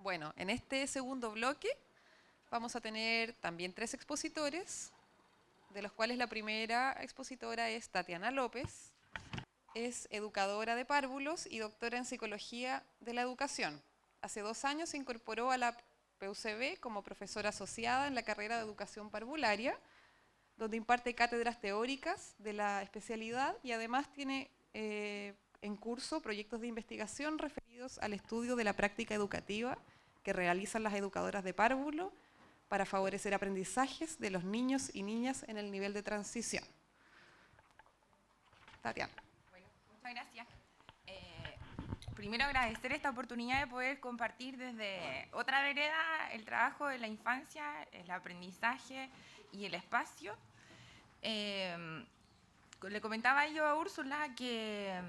Bueno, en este segundo bloque vamos a tener también 3 expositores, de los cuales la primera expositora es Tatiana López. Es educadora de párvulos y doctora en psicología de la educación. Hace 2 años se incorporó a la PUCB como profesora asociada en la carrera de educación parvularia, donde imparte cátedras teóricas de la especialidad y además tiene en curso proyectos de investigación referidos al estudio de la práctica educativa que realizan las educadoras de párvulo para favorecer aprendizajes de los niños y niñas en el nivel de transición. Tatiana. Bueno, muchas gracias. Primero agradecer esta oportunidad de poder compartir desde otra vereda el trabajo de la infancia, el aprendizaje y el espacio. Le comentaba yo a Úrsula que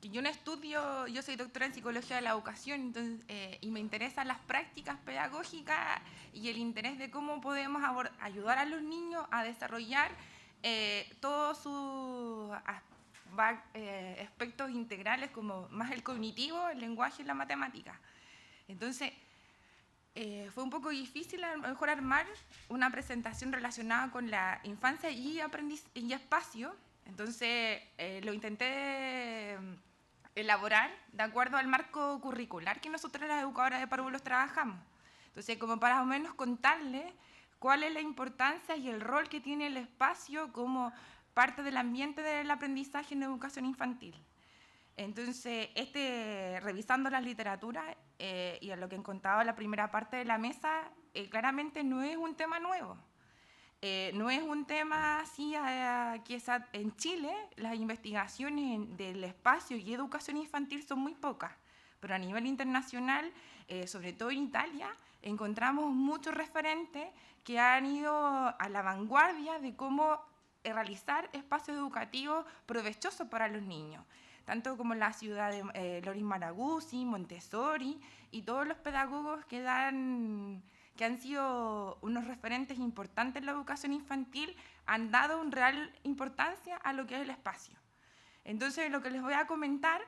yo no estudio, yo soy doctora en psicología de la educación, entonces, y me interesan las prácticas pedagógicas y el interés de cómo podemos ayudar a los niños a desarrollar todos sus aspectos integrales, como más el cognitivo, el lenguaje y la matemática. Entonces, fue un poco difícil a lo mejor armar una presentación relacionada con la infancia y espacio. Entonces, lo intenté elaborar de acuerdo al marco curricular que nosotros las educadoras de párvulos trabajamos. Entonces, como para más o menos contarles cuál es la importancia y el rol que tiene el espacio como parte del ambiente del aprendizaje en educación infantil. Entonces, revisando las literaturas y a lo que contaba la primera parte de la mesa, claramente no es un tema nuevo. No es un tema así que en Chile las investigaciones del espacio y educación infantil son muy pocas, pero a nivel internacional, sobre todo en Italia, encontramos muchos referentes que han ido a la vanguardia de cómo realizar espacios educativos provechosos para los niños, tanto como la ciudad de Loris Maraguzzi, Montessori y todos los pedagogos que han sido unos referentes importantes en la educación infantil, han dado una real importancia a lo que es el espacio. Entonces, lo que les voy a comentar,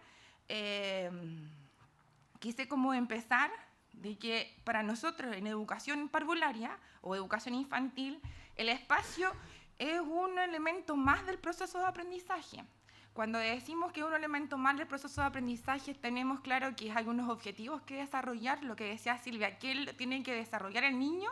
quise como empezar de que para nosotros en educación parvularia o educación infantil, el espacio es un elemento más del proceso de aprendizaje. Cuando decimos que es un elemento más del proceso de aprendizaje, tenemos claro que hay unos objetivos que desarrollar, lo que decía Silvia, que tiene que desarrollar el niño,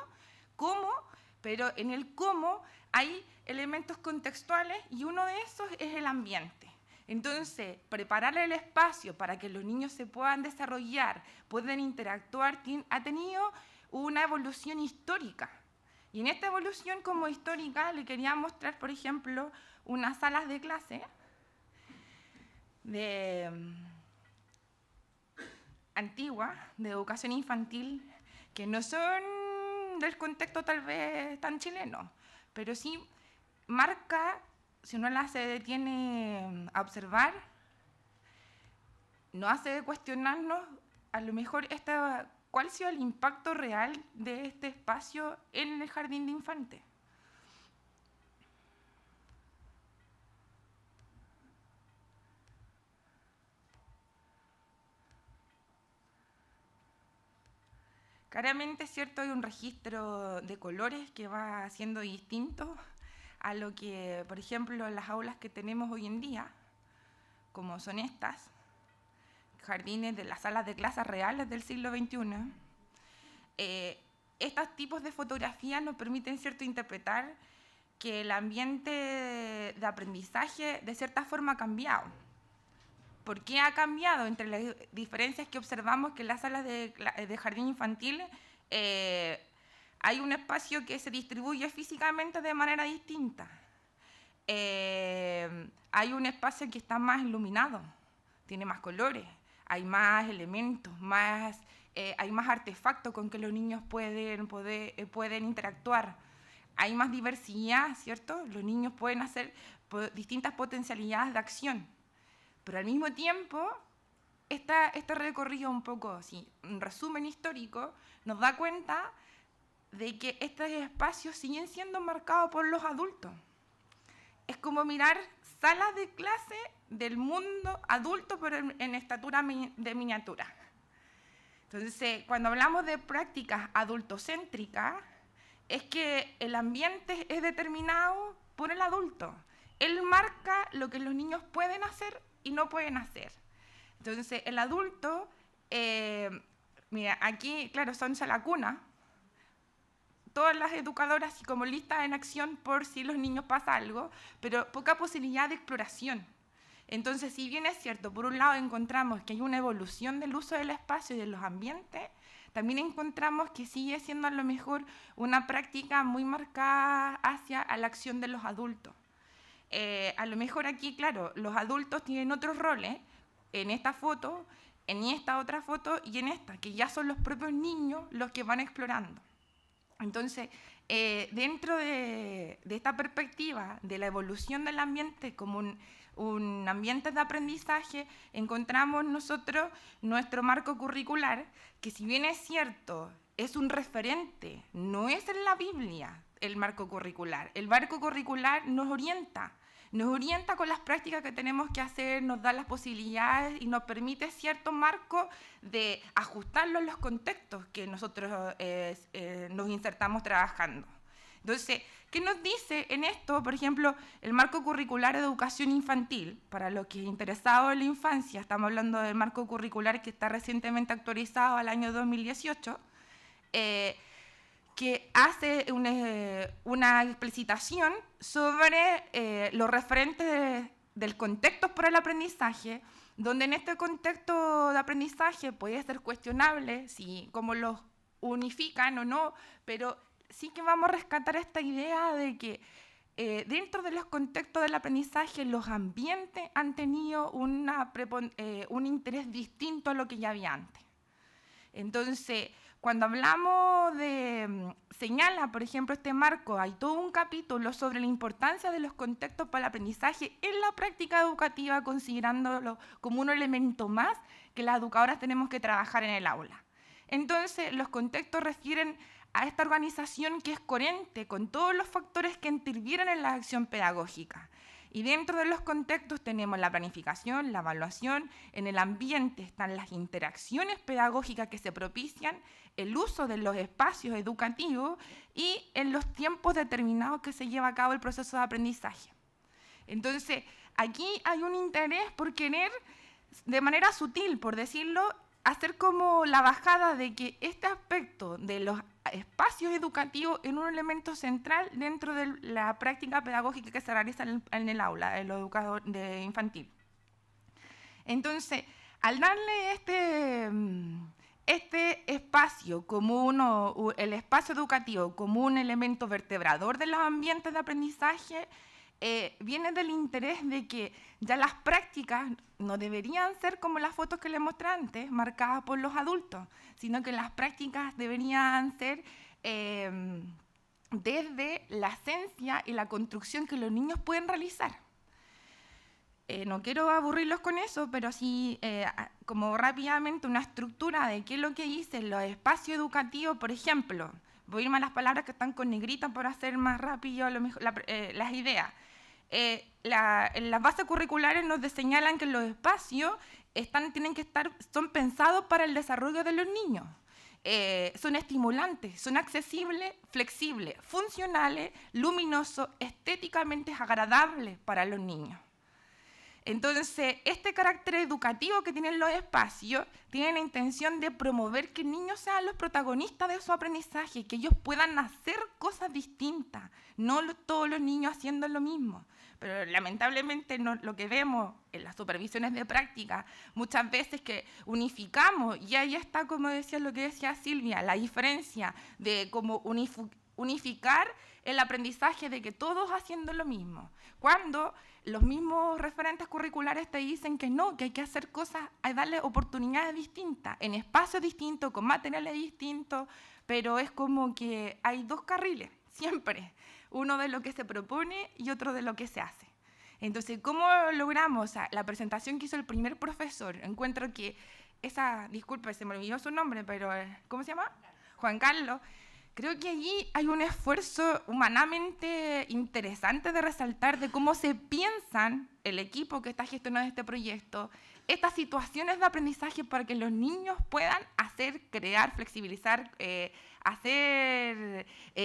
cómo, pero en el cómo hay elementos contextuales y uno de esos es el ambiente. Entonces, preparar el espacio para que los niños se puedan desarrollar, puedan interactuar, ha tenido una evolución histórica. Y en esta evolución como histórica le quería mostrar, por ejemplo, unas salas de clase antiguas, de educación infantil, que no son del contexto tal vez tan chileno, pero sí marca, si uno se detiene a observar, nos hace cuestionarnos a lo mejor cuál ha sido el impacto real de este espacio en el jardín de infantes. Claramente es cierto, hay un registro de colores que va siendo distinto a lo que, por ejemplo, las aulas que tenemos hoy en día, como son estas, jardines de las salas de clases reales del siglo XXI. Estos tipos de fotografías nos permiten, cierto, interpretar que el ambiente de aprendizaje de cierta forma ha cambiado. ¿Por qué ha cambiado? Entre las diferencias que observamos que en las salas de jardín infantil hay un espacio que se distribuye físicamente de manera distinta. Hay un espacio que está más iluminado, tiene más colores, hay más elementos, hay más artefactos con que los niños pueden interactuar. Hay más diversidad, ¿cierto? Los niños pueden hacer distintas potencialidades de acción. Pero al mismo tiempo, este recorrido un poco, así, un resumen histórico, nos da cuenta de que estos espacios siguen siendo marcados por los adultos. Es como mirar salas de clase del mundo adulto, pero en estatura de miniatura. Entonces, cuando hablamos de prácticas adultocéntricas, es que el ambiente es determinado por el adulto. Él marca lo que los niños pueden hacer y no pueden hacer. Entonces, el adulto, mira, aquí, claro, son la cuna, todas las educadoras y como listas en acción por si los niños pasa algo, pero poca posibilidad de exploración. Entonces, si bien es cierto, por un lado encontramos que hay una evolución del uso del espacio y de los ambientes, también encontramos que sigue siendo a lo mejor una práctica muy marcada hacia la acción de los adultos. A lo mejor aquí, claro, los adultos tienen otros roles, en esta foto, en esta otra foto y en esta, que ya son los propios niños los que van explorando. Entonces, dentro de esta perspectiva de la evolución del ambiente como un ambiente de aprendizaje, encontramos nosotros nuestro marco curricular, que si bien es cierto, es un referente, no es en la Biblia el marco curricular. El marco curricular nos orienta con las prácticas que tenemos que hacer, nos da las posibilidades y nos permite cierto marco de ajustarlo en los contextos que nosotros nos insertamos trabajando. Entonces, ¿qué nos dice en esto? Por ejemplo, el marco curricular de educación infantil, para los que interesados en la infancia, estamos hablando del marco curricular que está recientemente actualizado al año 2018, que hace una explicitación sobre los referentes del contexto para el aprendizaje, donde en este contexto de aprendizaje puede ser cuestionable si cómo los unifican o no, pero sí que vamos a rescatar esta idea de que dentro de los contextos del aprendizaje los ambientes han tenido un interés distinto a lo que ya había antes. Entonces, cuando hablamos de señala, por ejemplo, este marco, hay todo un capítulo sobre la importancia de los contextos para el aprendizaje en la práctica educativa, considerándolo como un elemento más que las educadoras tenemos que trabajar en el aula. Entonces, los contextos refieren a esta organización que es coherente con todos los factores que intervienen en la acción pedagógica. Y dentro de los contextos tenemos la planificación, la evaluación, en el ambiente están las interacciones pedagógicas que se propician, el uso de los espacios educativos y en los tiempos determinados que se lleva a cabo el proceso de aprendizaje. Entonces, aquí hay un interés por querer, de manera sutil, por decirlo, hacer como la bajada de que este aspecto de los espacios educativos es un elemento central dentro de la práctica pedagógica que se realiza en el aula, en lo educador infantil. Entonces, al darle este espacio como el espacio educativo como un elemento vertebrador de los ambientes de aprendizaje, viene del interés de que ya las prácticas no deberían ser como las fotos que les mostré antes, marcadas por los adultos, sino que las prácticas deberían ser desde la esencia y la construcción que los niños pueden realizar. No quiero aburrirlos con eso, pero sí como rápidamente una estructura de qué es lo que dicen los espacios educativos, por ejemplo. Voy a irme a las palabras que están con negrita para hacer más rápido las ideas. Las bases curriculares nos señalan que los espacios son pensados para el desarrollo de los niños. Son estimulantes, son accesibles, flexibles, funcionales, luminosos, estéticamente agradables para los niños. Entonces, este carácter educativo que tienen los espacios tiene la intención de promover que niños sean los protagonistas de su aprendizaje, que ellos puedan hacer cosas distintas, no todos los niños haciendo lo mismo. Pero lamentablemente lo que vemos en las supervisiones de práctica muchas veces que unificamos, y ahí está, como decía lo que decía Silvia, la diferencia de cómo unificar el aprendizaje de que todos haciendo lo mismo, cuando los mismos referentes curriculares te dicen que no, que hay que hacer cosas, hay que darle oportunidades distintas, en espacios distintos, con materiales distintos, pero es como que hay dos carriles, siempre, uno de lo que se propone y otro de lo que se hace. Entonces, ¿cómo logramos? La presentación que hizo el primer profesor, encuentro que disculpe, se me olvidó su nombre, pero ¿cómo se llama? Juan Carlos. Creo que allí hay un esfuerzo humanamente interesante de resaltar de cómo se piensan el equipo que está gestionando este proyecto, estas situaciones de aprendizaje para que los niños puedan hacer, crear, flexibilizar,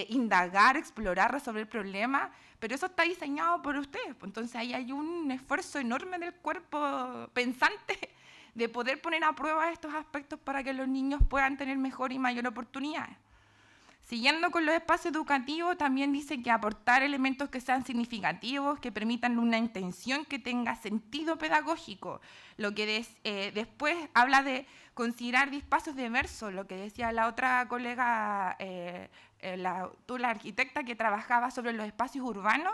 indagar, explorar, resolver problemas, pero eso está diseñado por ustedes. Entonces ahí hay un esfuerzo enorme del cuerpo pensante de poder poner a prueba estos aspectos para que los niños puedan tener mejor y mayor oportunidades. Siguiendo con los espacios educativos, también dice que aportar elementos que sean significativos, que permitan una intención que tenga sentido pedagógico. Lo que después habla de considerar espacios diversos, lo que decía la otra colega, la arquitecta que trabajaba sobre los espacios urbanos,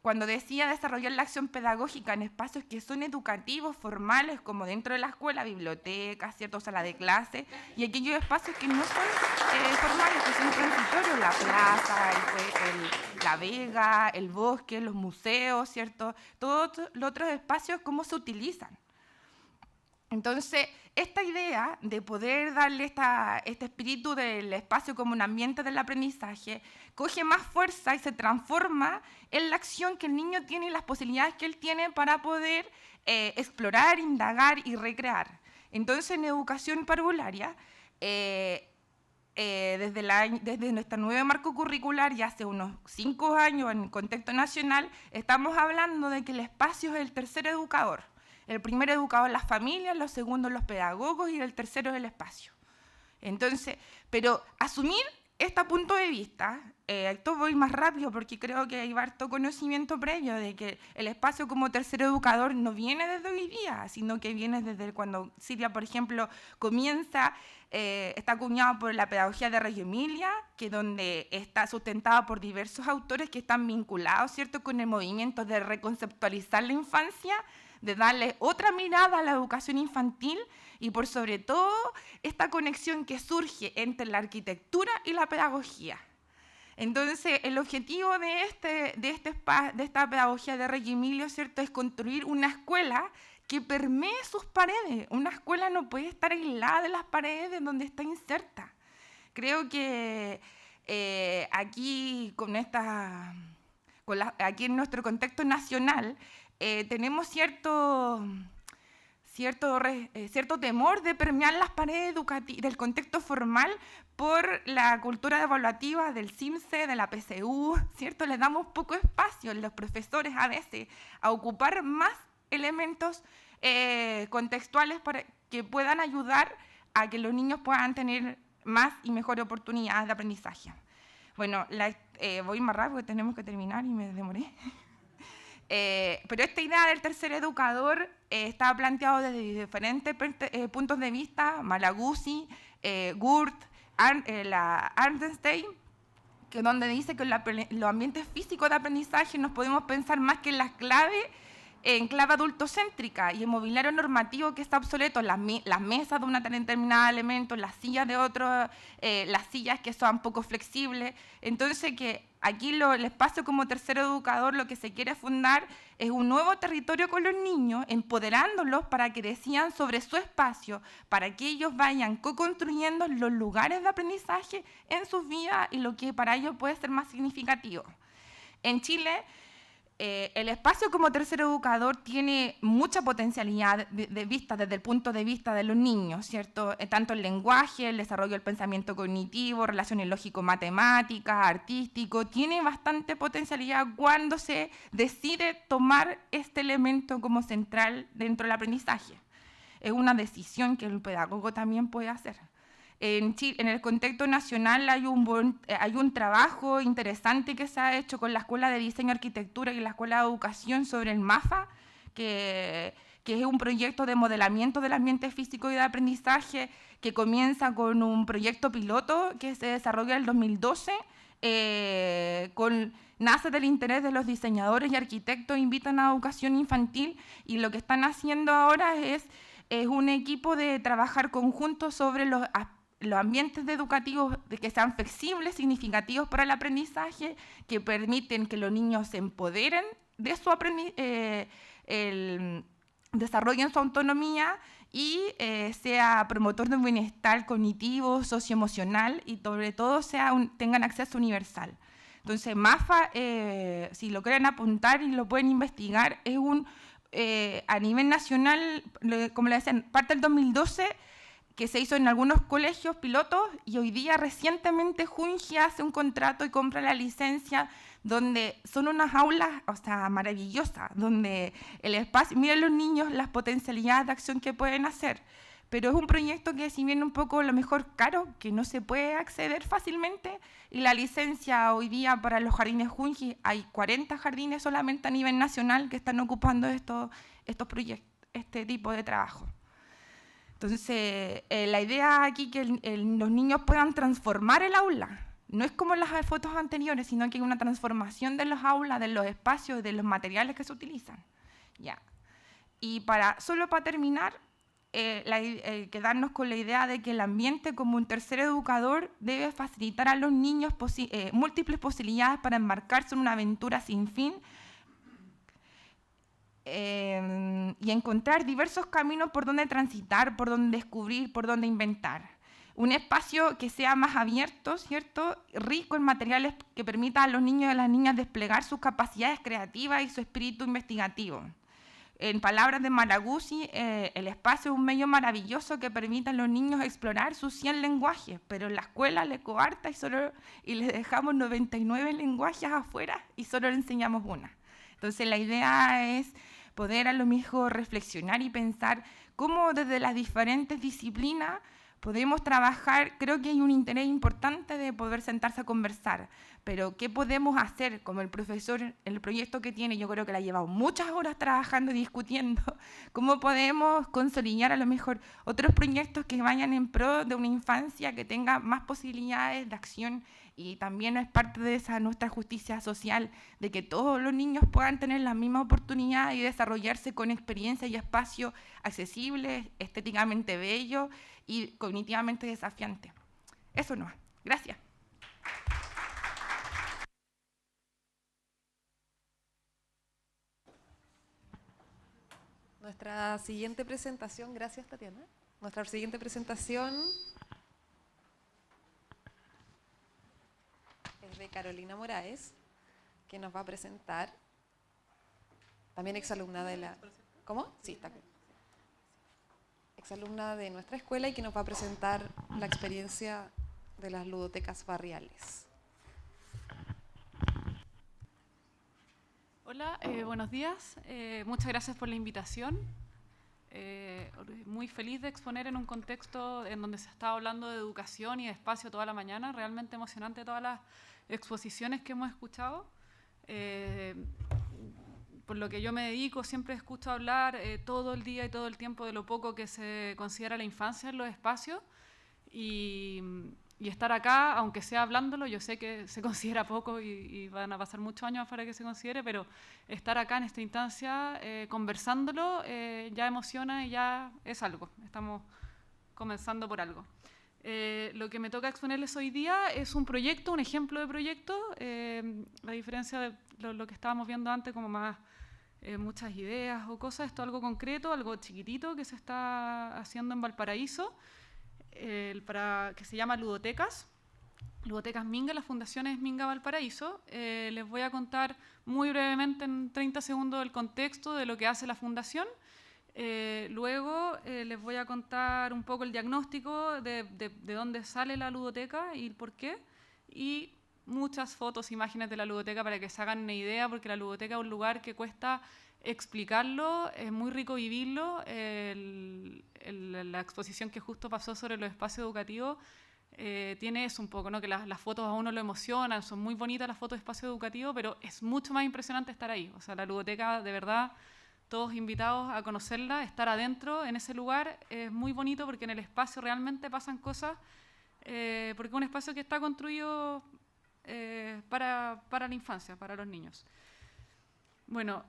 cuando decía desarrollar la acción pedagógica en espacios que son educativos, formales, como dentro de la escuela, bibliotecas, ¿cierto? Sala de clase, y aquellos espacios que no son formales, que son transitorios, la plaza, la vega, el bosque, los museos, ¿cierto? Todos los otros espacios, ¿cómo se utilizan? Entonces, esta idea de poder darle este espíritu del espacio como un ambiente del aprendizaje coge más fuerza y se transforma en la acción que el niño tiene y las posibilidades que él tiene para poder explorar, indagar y recrear. Entonces, en educación parvularia, desde nuestro nuevo marco curricular, ya hace unos 5 años en el contexto nacional, estamos hablando de que el espacio es el tercer educador. El primer educador es la familia, los segundos los pedagogos y el tercero es el espacio. Entonces, pero asumir este punto de vista, esto voy más rápido porque creo que hay harto conocimiento previo de que el espacio como tercer educador no viene desde hoy día, sino que viene desde cuando Silvia, por ejemplo, comienza, está acuñado por la pedagogía de Reggio Emilia, que donde está sustentada por diversos autores que están vinculados, ¿cierto?, con el movimiento de reconceptualizar la infancia, de darle otra mirada a la educación infantil y por sobre todo esta conexión que surge entre la arquitectura y la pedagogía. Entonces, el objetivo de esta pedagogía de Reggio Emilia, ¿cierto?, es construir una escuela que permee sus paredes. Una escuela no puede estar aislada de las paredes de donde está inserta. Creo que aquí, aquí en nuestro contexto nacional, tenemos cierto temor de permear las paredes del contexto formal por la cultura evaluativa del CIMSE, de la PSU, ¿cierto? Le damos poco espacio los profesores a veces a ocupar más elementos contextuales para que puedan ayudar a que los niños puedan tener más y mejores oportunidades de aprendizaje. Bueno, voy más rápido porque tenemos que terminar y me demoré. Pero esta idea del tercer educador está planteado desde diferentes puntos de vista, Malaguzzi, Gurt, Arnstein, que donde dice que los ambientes físicos de aprendizaje nos podemos pensar más que en clave adultocéntrica y el mobiliario normativo que está obsoleto, las mesas de un determinado elemento, las sillas de otro, las sillas que son poco flexibles. Entonces, que aquí el espacio como tercer educador lo que se quiere fundar es un nuevo territorio con los niños, empoderándolos para que decidan sobre su espacio, para que ellos vayan co-construyendo los lugares de aprendizaje en sus vidas y lo que para ellos puede ser más significativo. En Chile, el espacio como tercer educador tiene mucha potencialidad de vista desde el punto de vista de los niños, ¿cierto? Tanto el lenguaje, el desarrollo del pensamiento cognitivo, relaciones lógico-matemáticas, artístico, tiene bastante potencialidad cuando se decide tomar este elemento como central dentro del aprendizaje. Es una decisión que el pedagogo también puede hacer. En el contexto nacional hay un trabajo interesante que se ha hecho con la Escuela de Diseño y Arquitectura y la Escuela de Educación sobre el MAFA, que es un proyecto de modelamiento del ambiente físico y de aprendizaje que comienza con un proyecto piloto que se desarrolla en el 2012, nace del interés de los diseñadores y arquitectos, invitan a educación infantil y lo que están haciendo ahora es un equipo de trabajar conjunto sobre los ambientes educativos que sean flexibles, significativos para el aprendizaje, que permiten que los niños se empoderen de su desarrollen su autonomía y sea promotor de un bienestar cognitivo, socioemocional y sobre todo tengan acceso universal. Entonces, MAFA, si lo quieren apuntar y lo pueden investigar, es a nivel nacional, como le decían, parte del 2012, que se hizo en algunos colegios pilotos, y hoy día recientemente Junji hace un contrato y compra la licencia, donde son unas aulas, o sea, maravillosas, donde el espacio, miren los niños las potencialidades de acción que pueden hacer, pero es un proyecto que, si bien un poco a lo mejor caro, que no se puede acceder fácilmente, y la licencia hoy día para los jardines Junji, hay 40 jardines solamente a nivel nacional que están ocupando estos proyectos, este tipo de trabajo. Entonces, la idea aquí es que los niños puedan transformar el aula. No es como las fotos anteriores, sino que hay una transformación de los aulas, de los espacios, de los materiales que se utilizan. Ya. Y solo para terminar, quedarnos con la idea de que el ambiente, como un tercer educador, debe facilitar a los niños múltiples posibilidades para embarcarse en una aventura sin fin, y encontrar diversos caminos por donde transitar, por donde descubrir, por donde inventar. Un espacio que sea más abierto, ¿cierto?, rico en materiales que permita a los niños y a las niñas desplegar sus capacidades creativas y su espíritu investigativo. En palabras de Malaguzzi, el espacio es un medio maravilloso que permite a los niños explorar sus 100 lenguajes, pero en la escuela le coarta y les dejamos 99 lenguajes afuera y solo le enseñamos una. Entonces, la idea es poder a lo mejor reflexionar y pensar cómo desde las diferentes disciplinas podemos trabajar. Creo que hay un interés importante de poder sentarse a conversar, pero ¿qué podemos hacer? Como el profesor, el proyecto que tiene, yo creo que le ha llevado muchas horas trabajando y discutiendo, ¿cómo podemos consolidar a lo mejor otros proyectos que vayan en pro de una infancia que tenga más posibilidades de acción? Y también es parte de esa nuestra justicia social, de que todos los niños puedan tener la misma oportunidad y desarrollarse con experiencias y espacios accesibles, estéticamente bellos y cognitivamente desafiantes. Eso no. Gracias. Nuestra siguiente presentación, gracias Tatiana. Nuestra siguiente presentación es de Carolina Moraes, que nos va a presentar, también exalumna de la... ¿Cómo? Sí, está aquí. Exalumna de nuestra escuela y que nos va a presentar la experiencia de las ludotecas barriales. Hola, buenos días. Muchas gracias por la invitación. Muy feliz de exponer en un contexto en donde se está hablando de educación y de espacio toda la mañana. Realmente emocionante todas las exposiciones que hemos escuchado. Por lo que yo me dedico, siempre escucho hablar todo el día y todo el tiempo de lo poco que se considera la infancia en los espacios. Y estar acá, aunque sea hablándolo, yo sé que se considera poco y van a pasar muchos años para que se considere, pero estar acá en esta instancia, conversándolo, ya emociona y ya es algo. Estamos comenzando por algo. Lo que me toca exponerles hoy día es un proyecto, un ejemplo de proyecto, a diferencia de lo que estábamos viendo antes, como más muchas ideas o cosas. Esto es algo concreto, algo chiquitito que se está haciendo en Valparaíso, que se llama Ludotecas Minga. La fundación es Minga Valparaíso. Les voy a contar muy brevemente en 30 segundos el contexto de lo que hace la fundación. Luego les voy a contar un poco el diagnóstico de dónde sale la ludoteca y el por qué, y muchas fotos, imágenes de la ludoteca para que se hagan una idea, porque la ludoteca es un lugar que cuesta explicarlo, es muy rico vivirlo. La exposición que justo pasó sobre los espacios educativos tiene eso un poco, ¿no? Que las fotos a uno lo emocionan, son muy bonitas las fotos de espacio educativo, pero es mucho más impresionante estar ahí. O sea, la ludoteca, de verdad, todos invitados a conocerla, estar adentro en ese lugar es muy bonito, porque en el espacio realmente pasan cosas, porque es un espacio que está construido para la infancia, para los niños. Bueno,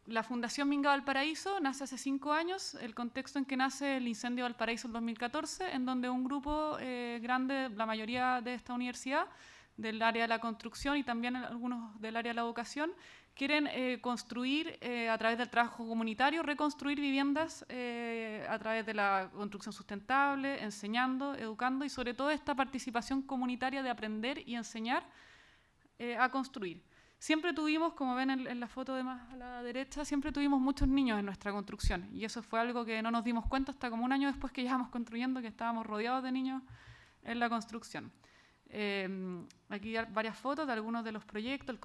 la Fundación Minga Valparaíso nace hace 5 años, el contexto en que nace el incendio de Valparaíso en 2014, en donde un grupo grande, la mayoría de esta universidad, del área de la construcción y también algunos del área de la educación, quieren construir a través del trabajo comunitario, reconstruir viviendas a través de la construcción sustentable, enseñando, educando y sobre todo esta participación comunitaria de aprender y enseñar a construir. Siempre tuvimos, como ven en la foto de más a la derecha, siempre tuvimos muchos niños en nuestra construcción y eso fue algo que no nos dimos cuenta hasta como un año después que llevábamos construyendo, que estábamos rodeados de niños en la construcción. Aquí hay varias fotos de algunos de los proyectos,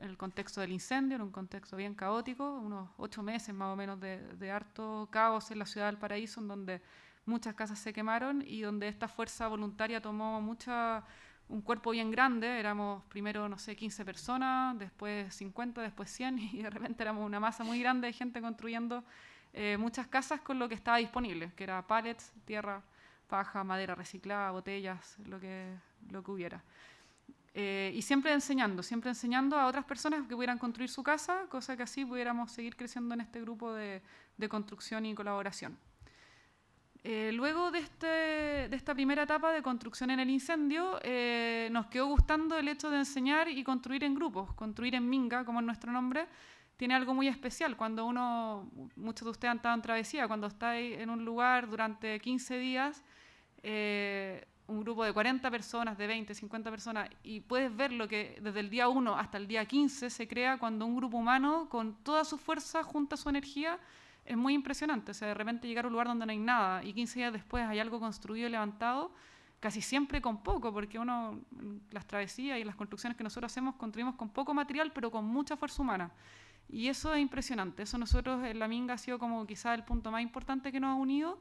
el contexto del incendio, en un contexto bien caótico, unos 8 meses más o menos de harto caos en la ciudad del Paraíso, en donde muchas casas se quemaron y donde esta fuerza voluntaria tomó un cuerpo bien grande. Éramos primero, no sé, 15 personas, después 50, después 100 y de repente éramos una masa muy grande de gente construyendo muchas casas con lo que estaba disponible, que era pallets, tierra, paja, madera reciclada, botellas, lo que hubiera. Y siempre enseñando a otras personas que pudieran construir su casa, cosa que así pudiéramos seguir creciendo en este grupo de construcción y colaboración. Luego de esta primera etapa de construcción en el incendio, nos quedó gustando el hecho de enseñar y construir en grupos. Construir en Minga, como es nuestro nombre, tiene algo muy especial. Cuando muchos de ustedes han estado en travesía, cuando estáis en un lugar durante 15 días, un grupo de 40 personas, de 20, 50 personas, y puedes ver lo que desde el día 1 hasta el día 15 se crea cuando un grupo humano, con toda su fuerza, junta su energía. Es muy impresionante. O sea, de repente llegar a un lugar donde no hay nada y 15 días después hay algo construido y levantado, casi siempre con poco, porque las travesías y las construcciones que nosotros hacemos, construimos con poco material, pero con mucha fuerza humana. Y eso es impresionante. Eso nosotros en la Minga ha sido como quizá el punto más importante que nos ha unido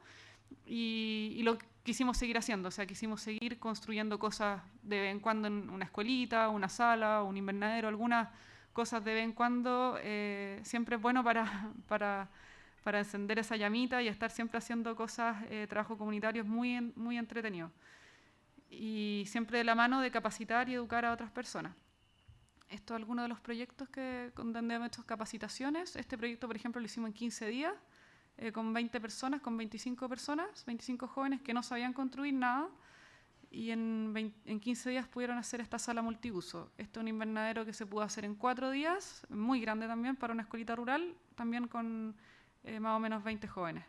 y lo quisimos seguir haciendo. O sea, quisimos seguir construyendo cosas de vez en cuando en una escuelita, una sala, un invernadero, algunas cosas de vez en cuando. Siempre es bueno para encender esa llamita y estar siempre haciendo cosas, trabajo comunitario es muy entretenido. Y siempre de la mano de capacitar y educar a otras personas. Esto es alguno de los proyectos donde hemos hecho capacitaciones. Este proyecto, por ejemplo, lo hicimos en 15 días, con 20 personas, con 25 personas, 25 jóvenes que no sabían construir nada, y en 15 días pudieron hacer esta sala multiuso. Esto es un invernadero que se pudo hacer en 4 días, muy grande también para una escuelita rural, también con más o menos 20 jóvenes.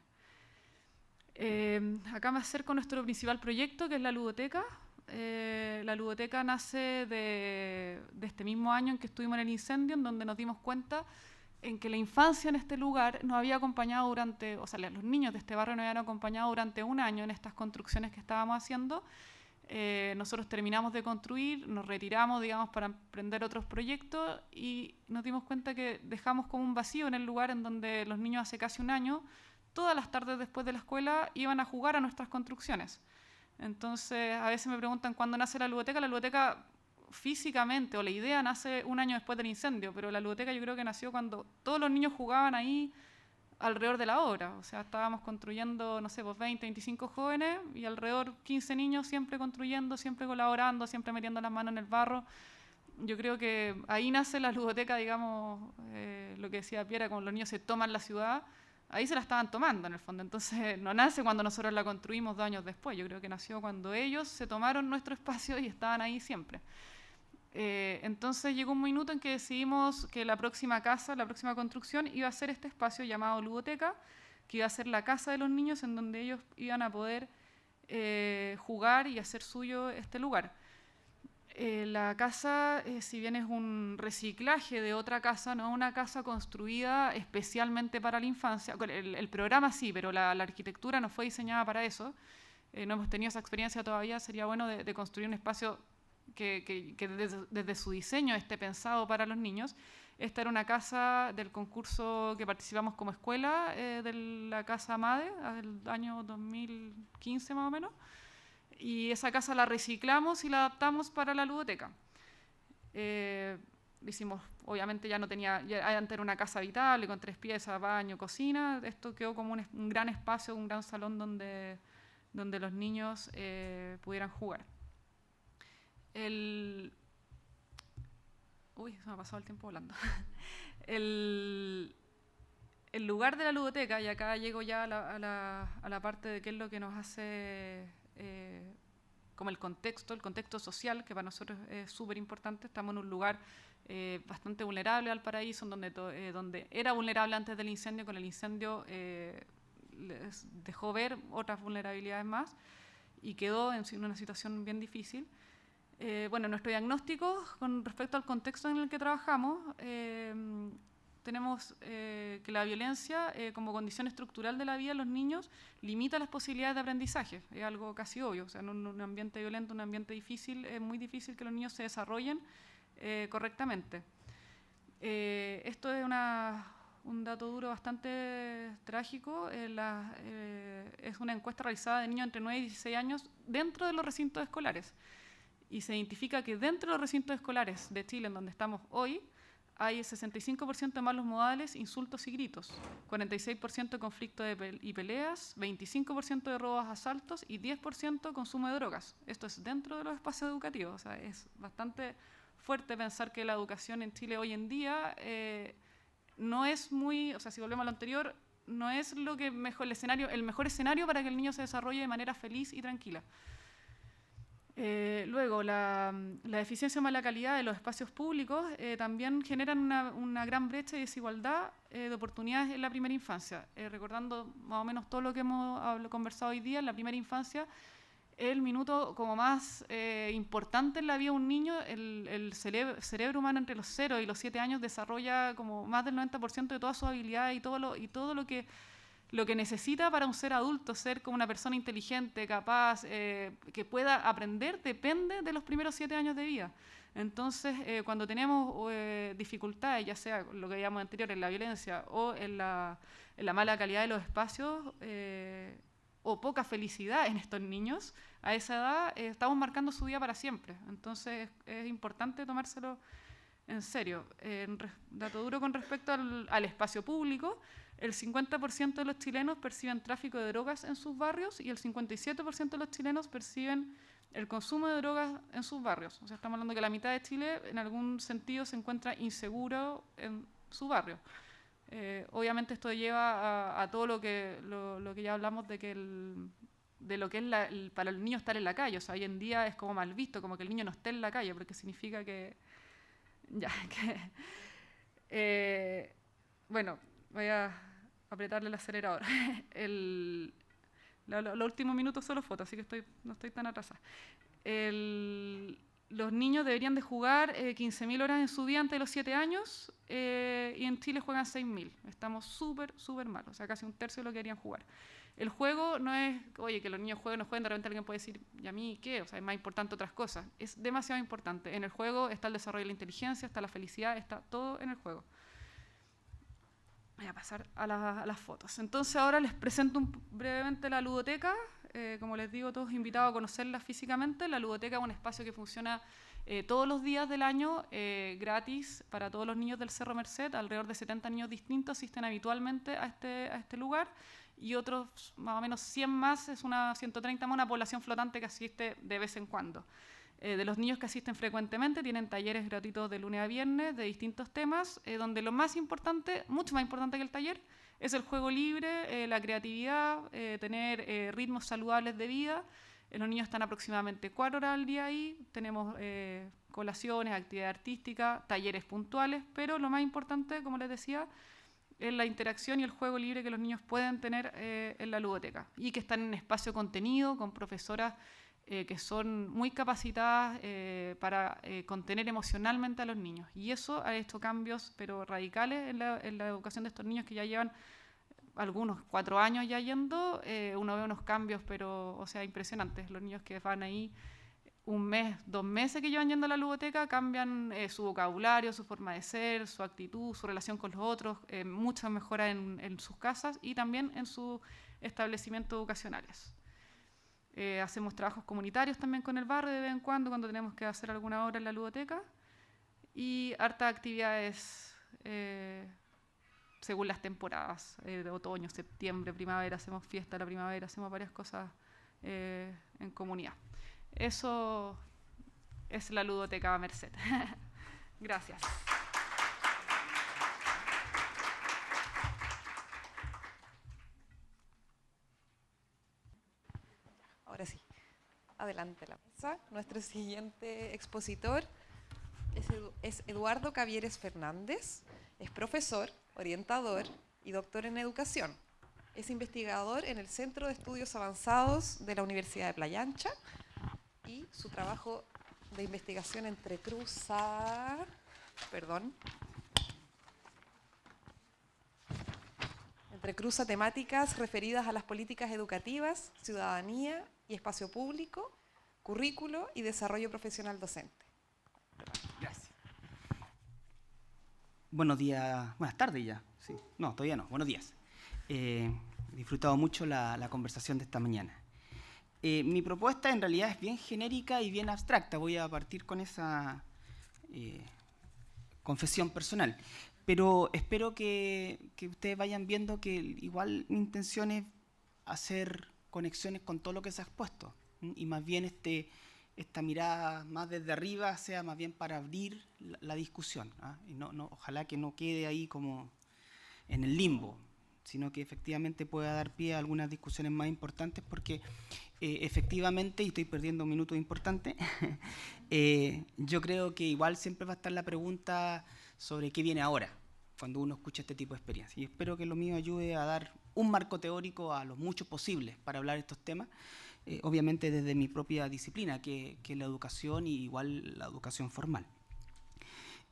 Acá me acerco a nuestro principal proyecto, que es la ludoteca. La ludoteca nace de este mismo año en que estuvimos en el incendio, en donde nos dimos cuenta en que la infancia en este lugar nos había acompañado los niños de este barrio nos habían acompañado durante un año en estas construcciones que estábamos haciendo. Nosotros terminamos de construir, nos retiramos, digamos, para emprender otros proyectos y nos dimos cuenta que dejamos como un vacío en el lugar en donde los niños hace casi un año, todas las tardes después de la escuela, iban a jugar a nuestras construcciones. Entonces, a veces me preguntan cuándo nace la ludoteca. La ludoteca físicamente, o la idea, nace un año después del incendio, pero la ludoteca yo creo que nació cuando todos los niños jugaban ahí alrededor de la obra. O sea, estábamos construyendo, no sé, pues 20, 25 jóvenes y alrededor 15 niños siempre construyendo, siempre colaborando, siempre metiendo las manos en el barro. Yo creo que ahí nace la ludoteca, digamos, lo que decía Piera, como los niños se toman la ciudad. Ahí se la estaban tomando en el fondo, entonces no nace cuando nosotros la construimos 2 años después, yo creo que nació cuando ellos se tomaron nuestro espacio y estaban ahí siempre. Entonces llegó un minuto en que decidimos que la próxima construcción iba a ser este espacio llamado ludoteca, que iba a ser la casa de los niños en donde ellos iban a poder jugar y hacer suyo este lugar. La casa, si bien es un reciclaje de otra casa, no una casa construida especialmente para la infancia. El programa sí, pero la arquitectura no fue diseñada para eso. No hemos tenido esa experiencia todavía. Sería bueno de construir un espacio que desde su diseño esté pensado para los niños. Esta era una casa del concurso que participamos como escuela, de la Casa Amade, del año 2015 más o menos. Y esa casa la reciclamos y la adaptamos para la ludoteca. Obviamente ya antes era una casa habitable con 3 piezas, baño, cocina. Esto quedó como un gran espacio, un gran salón donde los niños pudieran jugar. Uy, se me ha pasado el tiempo volando. El lugar de la ludoteca, y acá llego ya a la parte de qué es lo que nos hace como el contexto social, que para nosotros es súper importante. Estamos en un lugar bastante vulnerable Valparaíso, donde era vulnerable antes del incendio. Con el incendio les dejó ver otras vulnerabilidades más y quedó en una situación bien difícil. Bueno, nuestro diagnóstico con respecto al contexto en el que trabajamos, tenemos que la violencia como condición estructural de la vida de los niños limita las posibilidades de aprendizaje. Es algo casi obvio. O sea, en un ambiente violento, un ambiente difícil, es muy difícil que los niños se desarrollen correctamente. Esto es un dato duro bastante trágico. Es una encuesta realizada de niños entre 9 y 16 años dentro de los recintos escolares. Y se identifica que dentro de los recintos escolares de Chile, en donde estamos hoy, hay 65% de malos modales, insultos y gritos, 46% de conflictos y peleas, 25% de robos, asaltos y 10% consumo de drogas. Esto es dentro de los espacios educativos. O sea, es bastante fuerte pensar que la educación en Chile hoy en día no es muy, o sea, si volvemos a lo anterior, no es lo que el mejor escenario para que el niño se desarrolle de manera feliz y tranquila. Luego, la deficiencia o mala calidad de los espacios públicos también generan una gran brecha y desigualdad de oportunidades en la primera infancia. Recordando más o menos todo lo que hemos conversado hoy día, en la primera infancia, el minuto como más importante en la vida de un niño, el cerebro humano entre los 0 y los 7 años desarrolla como más del 90% de todas sus habilidades y todo lo que necesita para un ser adulto, ser como una persona inteligente, capaz, que pueda aprender, depende de los primeros 7 años de vida. Entonces, cuando tenemos dificultades, ya sea lo que llamamos anterior, en la violencia o en la mala calidad de los espacios, o poca felicidad en estos niños, a esa edad estamos marcando su vida para siempre. Entonces, es importante tomárselo en serio. Dato duro con respecto al espacio público, el 50% de los chilenos perciben tráfico de drogas en sus barrios y el 57% de los chilenos perciben el consumo de drogas en sus barrios. O sea, estamos hablando que la mitad de Chile en algún sentido se encuentra inseguro en su barrio. Obviamente esto lleva a todo lo que ya hablamos de lo que es para el niño estar en la calle. O sea, hoy en día es como mal visto, como que el niño no esté en la calle, porque significa que... bueno, voy a apretarle el acelerador. Los últimos minutos solo fotos, así que no estoy tan atrasada. Los niños deberían de jugar 15.000 horas en su día antes de los 7 años y en Chile juegan 6.000. Estamos súper mal, o sea, casi un tercio de lo que deberían jugar. El juego no es, oye, que los niños jueguen o no jueguen, de repente alguien puede decir, ¿y a mí qué? O sea, es más importante otras cosas. Es demasiado importante. En el juego está el desarrollo de la inteligencia, está la felicidad, está todo en el juego. Voy a pasar a las fotos. Entonces ahora les presento brevemente la ludoteca. Como les digo, todos invitados a conocerla físicamente. La ludoteca es un espacio que funciona todos los días del año, gratis para todos los niños del Cerro Merced. Alrededor de 70 niños distintos asisten habitualmente a este lugar. Y otros, más o menos 100 más, es 130 más, una población flotante que asiste de vez en cuando. De los niños que asisten frecuentemente tienen talleres gratuitos de lunes a viernes de distintos temas, donde lo más importante, mucho más importante que el taller, es el juego libre, la creatividad, tener ritmos saludables de vida. Los niños están aproximadamente 4 horas al día ahí, tenemos colaciones, actividad artística, talleres puntuales, pero lo más importante, como les decía, es la interacción y el juego libre que los niños pueden tener en la ludoteca y que están en espacio contenido con profesoras que son muy capacitadas para contener emocionalmente a los niños. Y eso ha hecho cambios, pero radicales, en la educación de estos niños que ya llevan algunos 4 años ya yendo. Uno ve unos cambios, pero, o sea, impresionantes. Los niños que van ahí 1 mes, 2 meses que llevan yendo a la ludoteca, cambian su vocabulario, su forma de ser, su actitud, su relación con los otros, mucha mejora en sus casas y también en sus establecimientos educacionales. Hacemos trabajos comunitarios también con el barrio de vez en cuando tenemos que hacer alguna hora en la ludoteca y hartas actividades según las temporadas, de otoño, septiembre, primavera, hacemos fiesta de la primavera, hacemos varias cosas en comunidad. Eso es la ludoteca Merced. Gracias. Ahora sí, adelante la mesa. Nuestro siguiente expositor es es Eduardo Cavieres Fernández, es profesor, orientador y doctor en educación. Es investigador en el Centro de Estudios Avanzados de la Universidad de Playa Ancha y su trabajo de investigación entrecruza temáticas referidas a las políticas educativas, ciudadanía y espacio público, currículo y desarrollo profesional docente. Gracias. Buenos días, buenas tardes ya. Sí. No, todavía no, buenos días. He disfrutado mucho la conversación de esta mañana. Mi propuesta en realidad es bien genérica y bien abstracta. Voy a partir con esa confesión personal. Pero espero que ustedes vayan viendo que igual mi intención es hacer conexiones con todo lo que se ha expuesto. Y más bien esta mirada más desde arriba sea más bien para abrir la discusión. Y ojalá que no quede ahí como en el limbo, sino que efectivamente pueda dar pie a algunas discusiones más importantes, porque efectivamente, y estoy perdiendo un minuto importante, yo creo que igual siempre va a estar la pregunta sobre qué viene ahora, cuando uno escucha este tipo de experiencias. Y espero que lo mío ayude a dar un marco teórico a lo mucho posible para hablar de estos temas, obviamente desde mi propia disciplina, que es la educación y igual la educación formal.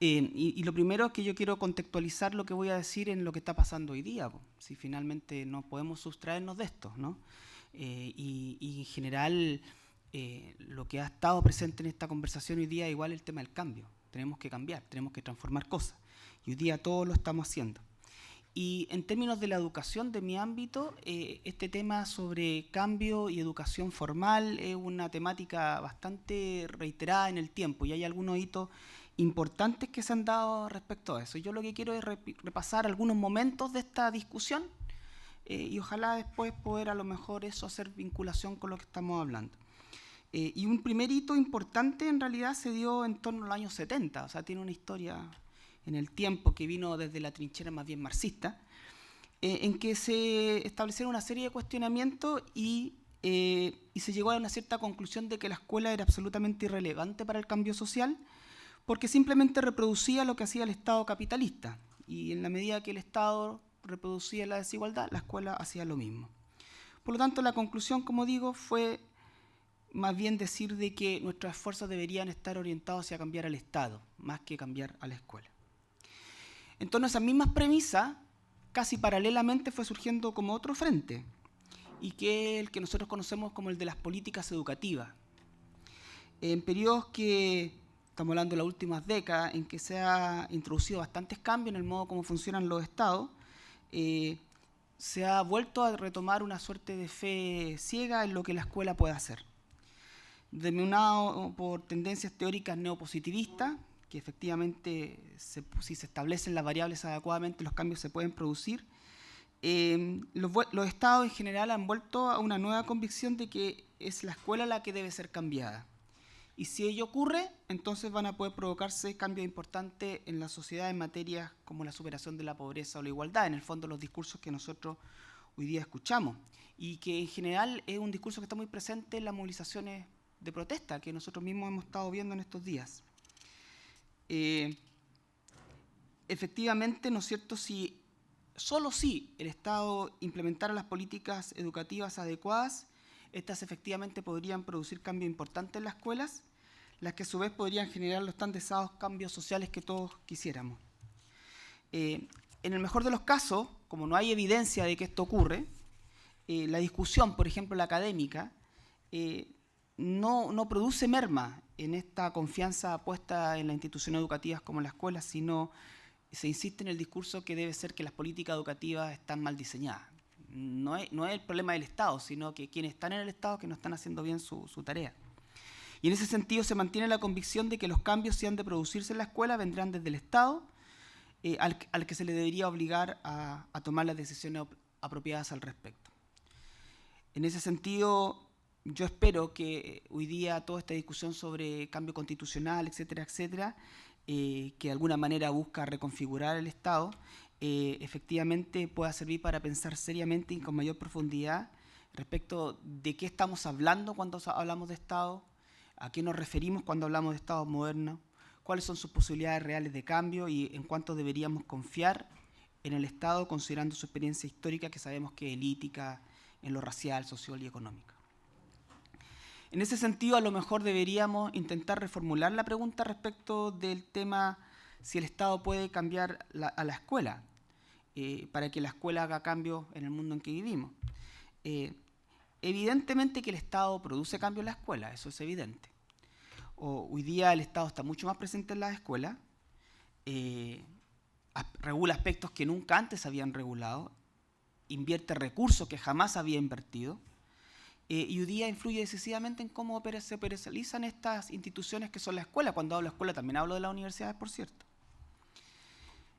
Y lo primero es que yo quiero contextualizar lo que voy a decir en lo que está pasando hoy día, si finalmente no podemos sustraernos de esto, ¿no? Y en general lo que ha estado presente en esta conversación hoy día igual el tema del cambio. Tenemos que cambiar, tenemos que transformar cosas. Y hoy día todos lo estamos haciendo. Y en términos de la educación de mi ámbito, este tema sobre cambio y educación formal es una temática bastante reiterada en el tiempo y hay algunos hitos importantes que se han dado respecto a eso. Yo lo que quiero es repasar algunos momentos de esta discusión y ojalá después poder a lo mejor eso hacer vinculación con lo que estamos hablando. Y un primer hito importante en realidad se dio en torno a los años 70, o sea, tiene una historia en el tiempo que vino desde la trinchera más bien marxista, en que se establecieron una serie de cuestionamientos y se llegó a una cierta conclusión de que la escuela era absolutamente irrelevante para el cambio social porque simplemente reproducía lo que hacía el Estado capitalista y en la medida que el Estado reproducía la desigualdad, la escuela hacía lo mismo. Por lo tanto, la conclusión, como digo, fue más bien decir de que nuestros esfuerzos deberían estar orientados hacia cambiar al Estado, más que cambiar a la escuela. En torno a esas mismas premisas, casi paralelamente fue surgiendo como otro frente, y que es el que nosotros conocemos como el de las políticas educativas. En periodos que, estamos hablando de las últimas décadas, en que se ha introducido bastantes cambios en el modo como funcionan los estados, se ha vuelto a retomar una suerte de fe ciega en lo que la escuela puede hacer. Dominado por tendencias teóricas neopositivistas, que efectivamente, si se establecen las variables adecuadamente, los cambios se pueden producir. Los estados en general han vuelto a una nueva convicción de que es la escuela la que debe ser cambiada. Y si ello ocurre, entonces van a poder provocarse cambios importantes en la sociedad en materias como la superación de la pobreza o la igualdad, en el fondo los discursos que nosotros hoy día escuchamos, y que en general es un discurso que está muy presente en las movilizaciones de protesta que nosotros mismos hemos estado viendo en estos días. Efectivamente, ¿no es cierto?, solo si el Estado implementara las políticas educativas adecuadas, estas efectivamente podrían producir cambios importantes en las escuelas, las que a su vez podrían generar los tan deseados cambios sociales que todos quisiéramos. En el mejor de los casos, como no hay evidencia de que esto ocurre, la discusión, por ejemplo, la académica, no produce merma en esta confianza puesta en las instituciones educativas como en la escuela, sino se insiste en el discurso que debe ser que las políticas educativas están mal diseñadas. No es el problema del Estado, sino que quienes están en el Estado que no están haciendo bien su tarea. Y en ese sentido se mantiene la convicción de que los cambios, si han de producirse en la escuela, vendrán desde el Estado, al que se le debería obligar a tomar las decisiones apropiadas al respecto. En ese sentido, yo espero que hoy día toda esta discusión sobre cambio constitucional, etcétera, etcétera, que de alguna manera busca reconfigurar el Estado, efectivamente pueda servir para pensar seriamente y con mayor profundidad respecto de qué estamos hablando cuando hablamos de Estado, a qué nos referimos cuando hablamos de Estado moderno, cuáles son sus posibilidades reales de cambio y en cuánto deberíamos confiar en el Estado, considerando su experiencia histórica, que sabemos que es elítica en lo racial, social y económico. En ese sentido, a lo mejor deberíamos intentar reformular la pregunta respecto del tema si el Estado puede cambiar a la escuela, para que la escuela haga cambios en el mundo en que vivimos. Evidentemente que el Estado produce cambios en la escuela, eso es evidente. Hoy día el Estado está mucho más presente en las escuelas, regula aspectos que nunca antes habían regulado, invierte recursos que jamás había invertido, y hoy día influye decisivamente en cómo se operacionalizan estas instituciones que son la escuela. Cuando hablo de escuela también hablo de las universidades, por cierto.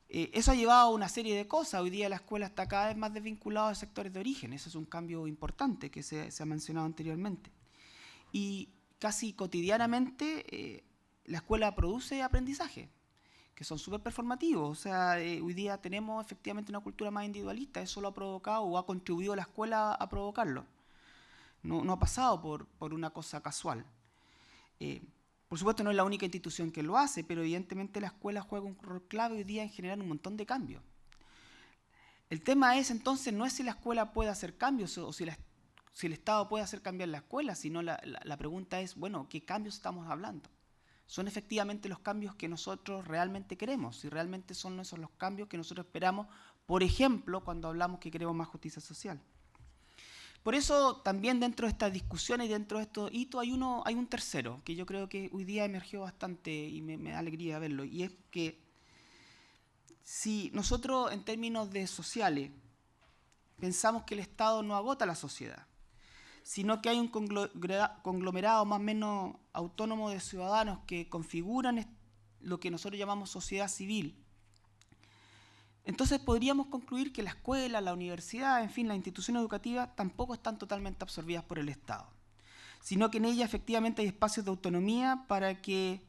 Eso ha llevado a una serie de cosas. Hoy día la escuela está cada vez más desvinculada de sectores de origen. Ese es un cambio importante que se ha mencionado anteriormente. Y casi cotidianamente la escuela produce aprendizaje, que son súper performativos. O sea, hoy día tenemos efectivamente una cultura más individualista. Eso lo ha provocado o ha contribuido la escuela a provocarlo. No ha pasado por una cosa casual. Por supuesto, no es la única institución que lo hace, pero evidentemente la escuela juega un rol clave hoy día en generar un montón de cambios. El tema es entonces, no es si la escuela puede hacer cambios o si el Estado puede hacer cambiar la escuela, sino la pregunta es, bueno, ¿qué cambios estamos hablando? ¿Son efectivamente los cambios que nosotros realmente queremos? Si realmente son esos los cambios que nosotros esperamos, por ejemplo, cuando hablamos que queremos más justicia social. Por eso también dentro de estas discusiones y dentro de estos hitos hay un tercero, que yo creo que hoy día emergió bastante y me da alegría verlo, y es que si nosotros en términos de sociales pensamos que el Estado no agota la sociedad, sino que hay un conglomerado más o menos autónomo de ciudadanos que configuran lo que nosotros llamamos sociedad civil, entonces podríamos concluir que la escuela, la universidad, en fin, las instituciones educativas tampoco están totalmente absorbidas por el Estado, sino que en ellas efectivamente hay espacios de autonomía para que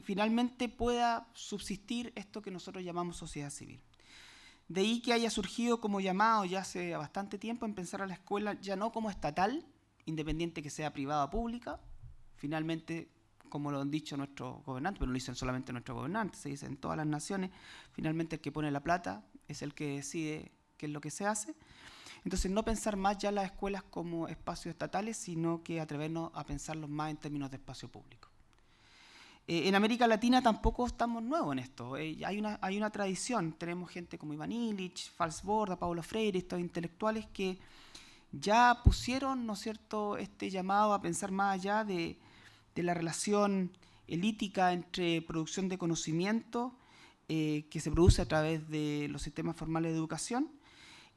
finalmente pueda subsistir esto que nosotros llamamos sociedad civil. De ahí que haya surgido como llamado ya hace bastante tiempo en pensar a la escuela ya no como estatal, independiente que sea privada o pública, finalmente, como lo han dicho nuestros gobernantes, pero no lo dicen solamente nuestros gobernantes, se dice en todas las naciones, finalmente el que pone la plata es el que decide qué es lo que se hace. Entonces no pensar más ya las escuelas como espacios estatales, sino que atrevernos a pensarlos más en términos de espacio público. En América Latina tampoco estamos nuevos en esto, hay una tradición, tenemos gente como Iván Illich, Falsborda, Paulo Freire, estos intelectuales que ya pusieron, ¿no es cierto?, este llamado a pensar más allá de la relación elítica entre producción de conocimiento que se produce a través de los sistemas formales de educación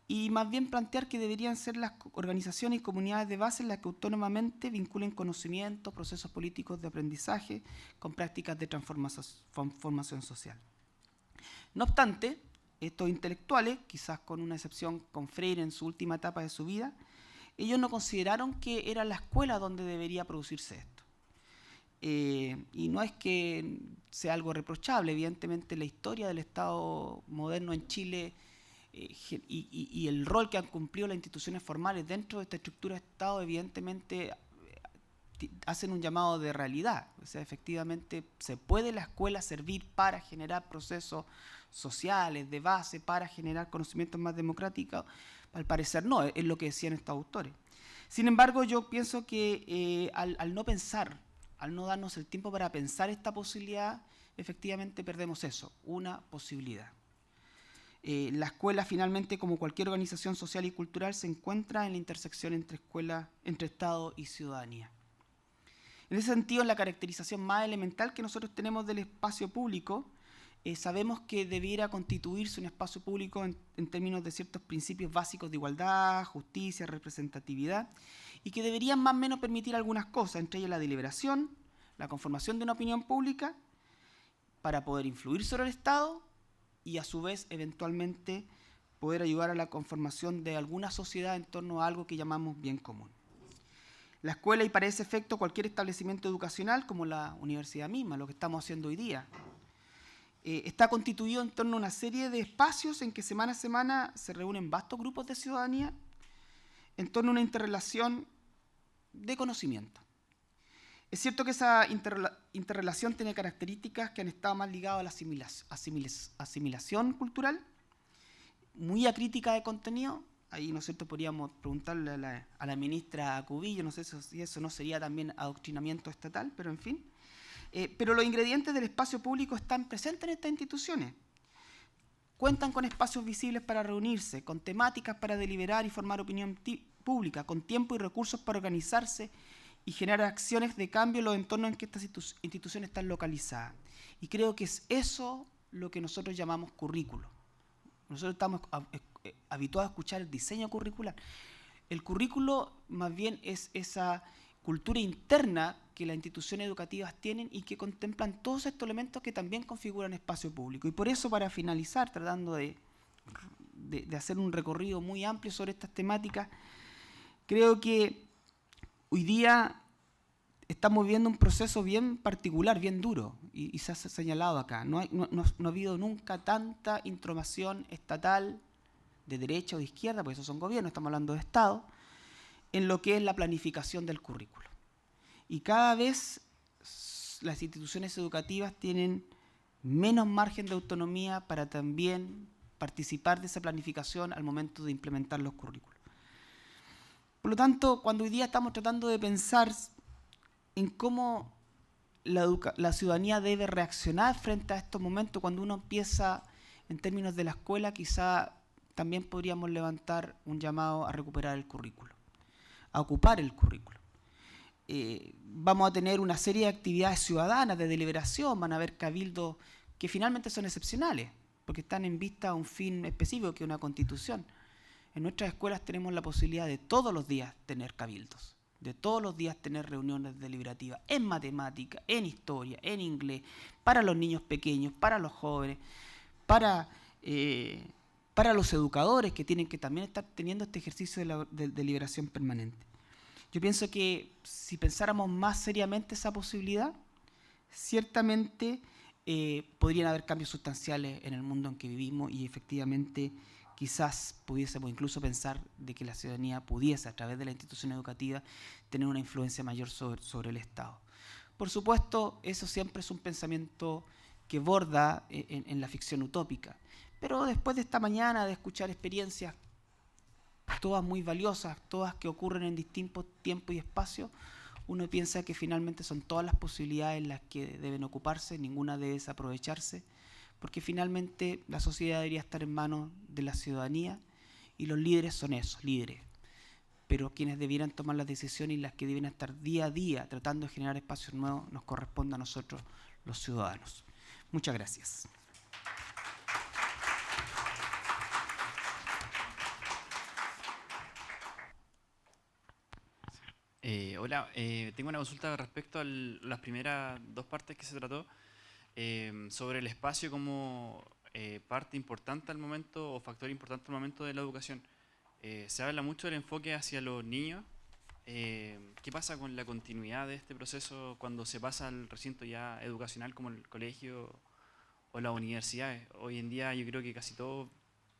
y más bien plantear que deberían ser las organizaciones y comunidades de base las que autónomamente vinculen conocimientos, procesos políticos de aprendizaje con prácticas de transformación social. No obstante, estos intelectuales, quizás con una excepción con Freire en su última etapa de su vida, ellos no consideraron que era la escuela donde debería producirse esto. Y no es que sea algo reprochable, evidentemente la historia del Estado moderno en Chile y el rol que han cumplido las instituciones formales dentro de esta estructura de Estado evidentemente hacen un llamado de realidad. O sea, efectivamente se puede la escuela servir para generar procesos sociales de base, para generar conocimientos más democráticos. Al parecer no, es lo que decían estos autores. Sin embargo, yo pienso que al no pensar, al no darnos el tiempo para pensar esta posibilidad, efectivamente perdemos eso, una posibilidad. La escuela finalmente, como cualquier organización social y cultural, se encuentra en la intersección entre Estado y ciudadanía. En ese sentido, la caracterización más elemental que nosotros tenemos del espacio público, sabemos que debiera constituirse un espacio público en términos de ciertos principios básicos de igualdad, justicia, representatividad, y que deberían más o menos permitir algunas cosas, entre ellas la deliberación, la conformación de una opinión pública, para poder influir sobre el Estado y a su vez eventualmente poder ayudar a la conformación de alguna sociedad en torno a algo que llamamos bien común. La escuela y para ese efecto cualquier establecimiento educacional como la universidad misma, lo que estamos haciendo hoy día, está constituido en torno a una serie de espacios en que semana a semana se reúnen vastos grupos de ciudadanía en torno a una interrelación de conocimiento. Es cierto que esa interrelación tiene características que han estado más ligadas a la asimilación cultural, muy acrítica de contenido. Ahí, ¿no es cierto?, podríamos preguntarle a la ministra Cubillo, no sé si eso no sería también adoctrinamiento estatal, pero en fin. Pero los ingredientes del espacio público están presentes en estas instituciones. Cuentan con espacios visibles para reunirse, con temáticas para deliberar y formar opinión pública, con tiempo y recursos para organizarse y generar acciones de cambio en los entornos en que estas instituciones están localizadas. Y creo que es eso lo que nosotros llamamos currículo. Nosotros estamos habituados a escuchar el diseño curricular. El currículo más bien es esa cultura interna que las instituciones educativas tienen y que contemplan todos estos elementos que también configuran espacio público. Y por eso, para finalizar, tratando de hacer un recorrido muy amplio sobre estas temáticas, creo que hoy día estamos viviendo un proceso bien particular, bien duro, y se ha señalado acá. No ha habido nunca tanta intromisión estatal de derecha o de izquierda, porque esos son gobiernos, estamos hablando de Estado, en lo que es la planificación del currículo. Y cada vez las instituciones educativas tienen menos margen de autonomía para también participar de esa planificación al momento de implementar los currículos. Por lo tanto, cuando hoy día estamos tratando de pensar en cómo la ciudadanía debe reaccionar frente a estos momentos, cuando uno empieza en términos de la escuela, quizá también podríamos levantar un llamado a recuperar el currículo, a ocupar el currículo. Vamos a tener una serie de actividades ciudadanas de deliberación, van a haber cabildos que finalmente son excepcionales, porque están en vista a un fin específico, que es una constitución. En nuestras escuelas tenemos la posibilidad de todos los días tener cabildos, de todos los días tener reuniones deliberativas en matemática, en historia, en inglés, para los niños pequeños, para los jóvenes, para los educadores que tienen que también estar teniendo este ejercicio de deliberación permanente. Yo pienso que si pensáramos más seriamente esa posibilidad, ciertamente podrían haber cambios sustanciales en el mundo en que vivimos y efectivamente quizás pudiésemos incluso pensar de que la ciudadanía pudiese, a través de la institución educativa, tener una influencia mayor sobre el Estado. Por supuesto, eso siempre es un pensamiento que borda en la ficción utópica, pero después de esta mañana de escuchar experiencias todas muy valiosas, todas que ocurren en distintos tiempos y espacios, uno piensa que finalmente son todas las posibilidades en las que deben ocuparse, ninguna debe desaprovecharse, porque finalmente la sociedad debería estar en manos de la ciudadanía y los líderes son esos, líderes. Pero quienes debieran tomar las decisiones y las que deben estar día a día tratando de generar espacios nuevos nos corresponde a nosotros, los ciudadanos. Muchas gracias. Hola, tengo una consulta respecto a las primeras dos partes que se trató, sobre el espacio como parte importante al momento o factor importante al momento de la educación. Se habla mucho del enfoque hacia los niños. ¿Qué pasa con la continuidad de este proceso cuando se pasa al recinto ya educacional como el colegio o las universidades? Hoy en día yo creo que casi todos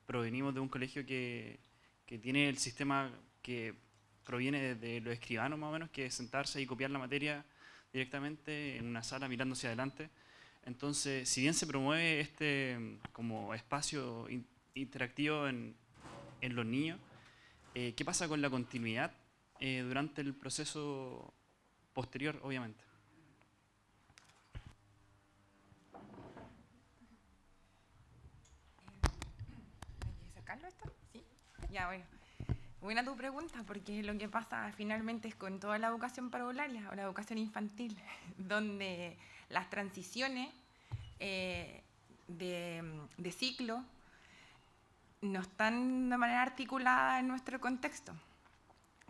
provenimos de un colegio que tiene el sistema que proviene de los escribanos más o menos, que es sentarse y copiar la materia directamente en una sala mirando hacia adelante. Entonces, si bien se promueve este como espacio interactivo en los niños, ¿qué pasa con la continuidad durante el proceso posterior, obviamente? ¿Hay que sacarlo esto? Sí. Ya, bueno. Buena tu pregunta, porque lo que pasa finalmente es con toda la educación parvularia o la educación infantil, donde las transiciones de ciclo no están de manera articulada en nuestro contexto.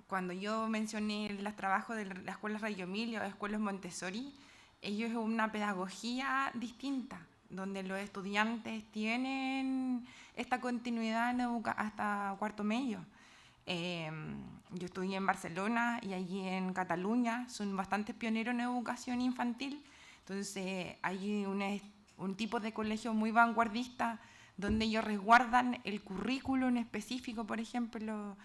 Cuando yo mencioné los trabajos de las escuelas Reggio Emilia o de escuelas Montessori, ellos es una pedagogía distinta, donde los estudiantes tienen esta continuidad hasta cuarto medio. Yo estudié en Barcelona y allí en Cataluña son bastante pioneros en educación infantil, entonces hay un tipo de colegio muy vanguardista donde ellos resguardan el currículo en específico, por ejemplo,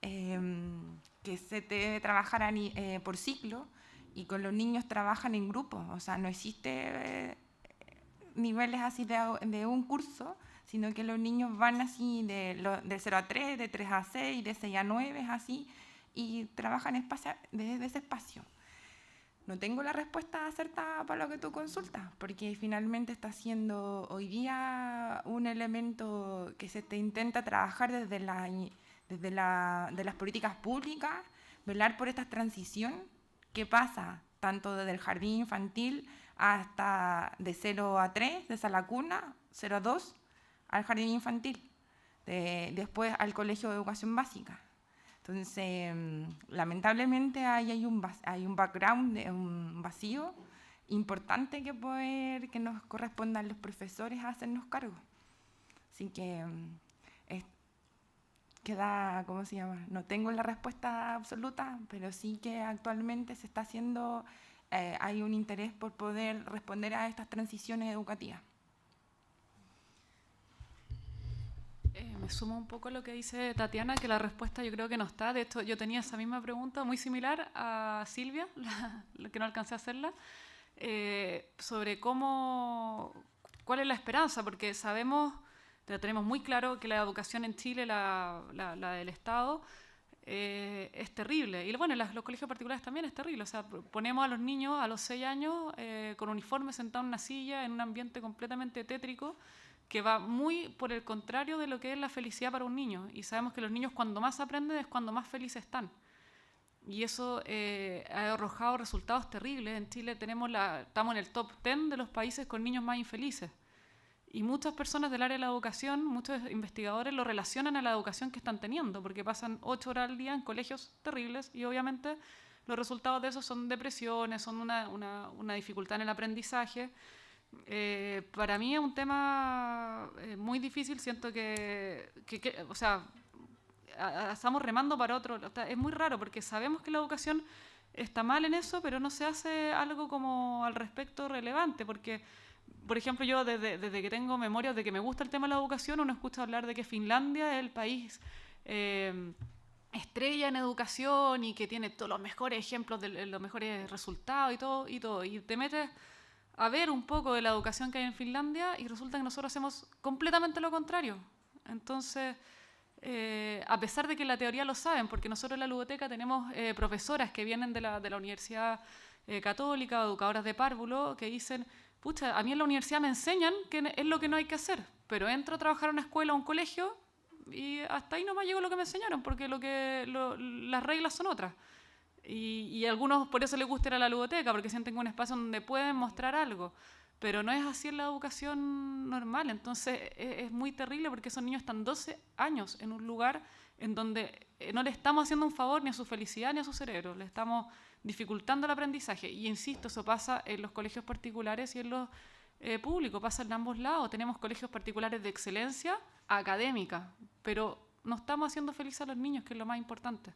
que se debe trabajar por ciclo, y con los niños trabajan en grupos, o sea, no existe niveles así de un curso, sino que los niños van así de 0 a 3, de 3 a 6, de 6 a 9, así, y trabajan desde ese espacio. No tengo la respuesta acertada para lo que tú consultas, porque finalmente está siendo hoy día un elemento que se te intenta trabajar desde las políticas públicas, velar por esta transición que pasa tanto desde el jardín infantil hasta de 0 a 3, desde la cuna, 0 a 2, al jardín infantil, después al colegio de educación básica. Entonces, lamentablemente hay un background, un vacío importante que nos corresponde a los profesores a hacernos cargo. Así que queda, ¿cómo se llama? No tengo la respuesta absoluta, pero sí que actualmente se está haciendo, hay un interés por poder responder a estas transiciones educativas. Me sumo un poco a lo que dice Tatiana, que la respuesta yo creo que no está. De hecho, yo tenía esa misma pregunta muy similar a Silvia, la que no alcancé a hacerla, sobre cuál es la esperanza, porque tenemos muy claro que la educación en Chile, la del Estado, es terrible. Y bueno, los colegios particulares también es terrible. O sea, ponemos a los niños a los 6 años con uniforme sentados en una silla, en un ambiente completamente tétrico, que va muy por el contrario de lo que es la felicidad para un niño. Y sabemos que los niños cuando más aprenden es cuando más felices están. Y eso ha arrojado resultados terribles. En Chile estamos en el top 10 de los países con niños más infelices. Y muchas personas del área de la educación, muchos investigadores lo relacionan a la educación que están teniendo, porque pasan 8 horas al día en colegios terribles y obviamente los resultados de eso son depresiones, son una dificultad en el aprendizaje. Para mí es un tema muy difícil, siento o sea, estamos remando para otro. Es muy raro porque sabemos que la educación está mal en eso, pero no se hace algo como al respecto relevante, porque, por ejemplo, yo desde que tengo memoria de que me gusta el tema de la educación, uno escucha hablar de que Finlandia es el país estrella en educación y que tiene todos los mejores ejemplos de los mejores resultados y todo, y te metes a ver un poco de la educación que hay en Finlandia y resulta que nosotros hacemos completamente lo contrario. Entonces, a pesar de que en la teoría lo saben, porque nosotros en la ludoteca tenemos profesoras que vienen de la Universidad Católica, educadoras de párvulo, que dicen, pucha, a mí en la universidad me enseñan que es lo que no hay que hacer, pero entro a trabajar a una escuela o un colegio y hasta ahí nomás llegó lo que me enseñaron, porque las reglas son otras. Y a algunos por eso les gusta ir a la ludoteca, porque sienten un espacio donde pueden mostrar algo. Pero no es así en la educación normal. Entonces es muy terrible porque esos niños están 12 años en un lugar en donde no le estamos haciendo un favor ni a su felicidad ni a su cerebro. Le estamos dificultando el aprendizaje. Y insisto, eso pasa en los colegios particulares y en los públicos. Pasa en ambos lados. Tenemos colegios particulares de excelencia académica, pero no estamos haciendo felices a los niños, que es lo más importante.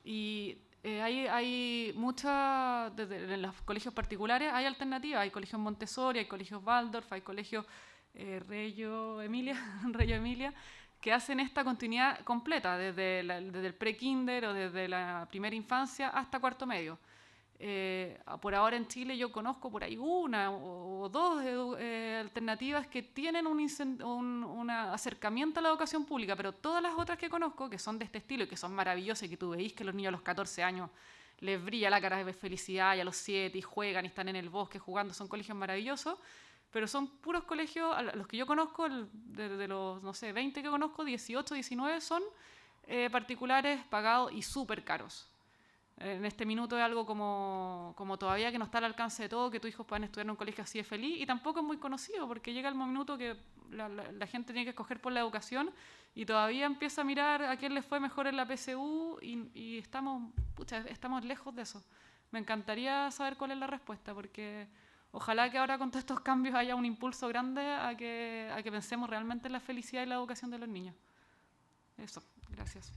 Y hay muchas, en los colegios particulares hay alternativas, hay colegios Montessori, hay colegios Waldorf, hay colegios Reggio Emilia, que hacen esta continuidad completa, desde el pre-kinder o desde la primera infancia hasta cuarto medio. Por ahora en Chile yo conozco por ahí una o dos alternativas que tienen un acercamiento a la educación pública, pero todas las otras que conozco, que son de este estilo y que son maravillosas y que tú veis que los niños a los 14 años les brilla la cara de felicidad y a los 7 y juegan y están en el bosque jugando, son colegios maravillosos, pero son puros colegios, los que yo conozco, de los, no sé, 20 que conozco, 18, 19 son particulares, pagados y súper caros. En este minuto es algo como todavía que no está al alcance de todo, que tus hijos puedan estudiar en un colegio así de feliz, y tampoco es muy conocido, porque llega el minuto que la gente tiene que escoger por la educación y todavía empieza a mirar a quién les fue mejor en la PSU y estamos lejos de eso. Me encantaría saber cuál es la respuesta, porque ojalá que ahora con todos estos cambios haya un impulso grande a que pensemos realmente en la felicidad y la educación de los niños. Eso, gracias.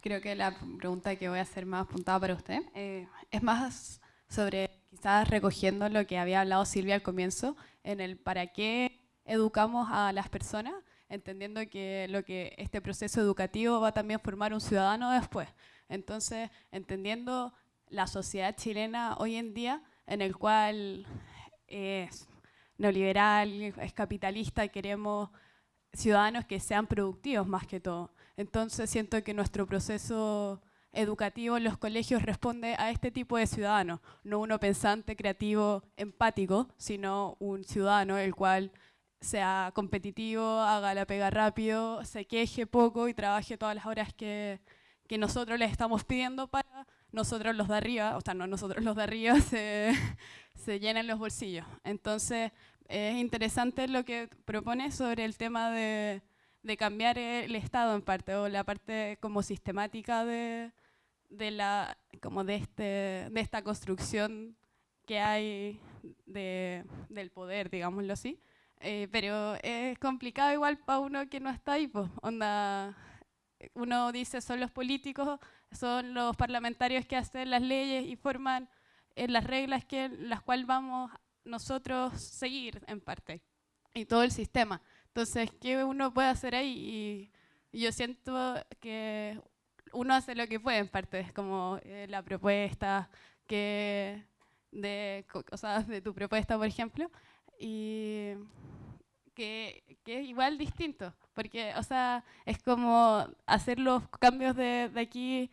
Creo que la pregunta que voy a hacer más apuntada para usted es más sobre quizás recogiendo lo que había hablado Silvia al comienzo, en el para qué educamos a las personas, entendiendo que este proceso educativo va también a formar un ciudadano después. Entonces, entendiendo la sociedad chilena hoy en día, en el cual es neoliberal, es capitalista, queremos ciudadanos que sean productivos más que todo. Entonces siento que nuestro proceso educativo en los colegios responde a este tipo de ciudadanos, no uno pensante, creativo, empático, sino un ciudadano el cual sea competitivo, haga la pega rápido, se queje poco y trabaje todas las horas que nosotros les estamos pidiendo para nosotros los de arriba, o sea, no nosotros los de arriba, se llenen los bolsillos. Entonces, es interesante lo que propone sobre el tema de cambiar el Estado en parte, o la parte como sistemática de esta construcción que hay del poder, digámoslo así. Pero es complicado igual para uno que no está ahí, pues, onda, uno dice son los políticos, son los parlamentarios que hacen las leyes y forman las reglas las cuales vamos nosotros seguir en parte, y todo el sistema. Entonces, ¿qué uno puede hacer ahí? Y yo siento que uno hace lo que puede en parte, es como la propuesta de tu propuesta, por ejemplo, y que es igual distinto, porque, o sea, es como hacer los cambios de aquí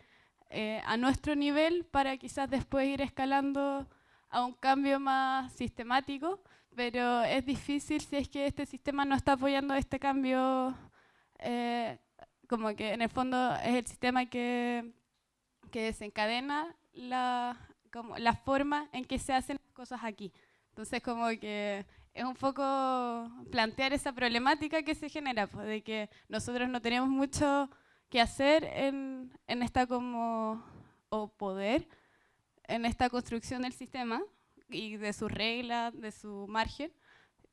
a nuestro nivel para quizás después ir escalando a un cambio más sistemático, pero es difícil si es que este sistema no está apoyando este cambio, como que en el fondo es el sistema que desencadena la forma en que se hacen las cosas aquí. Entonces, como que es un poco plantear esa problemática que se genera, pues, de que nosotros no tenemos mucho que hacer en esta poder en esta construcción del sistema y de sus reglas, de su margen,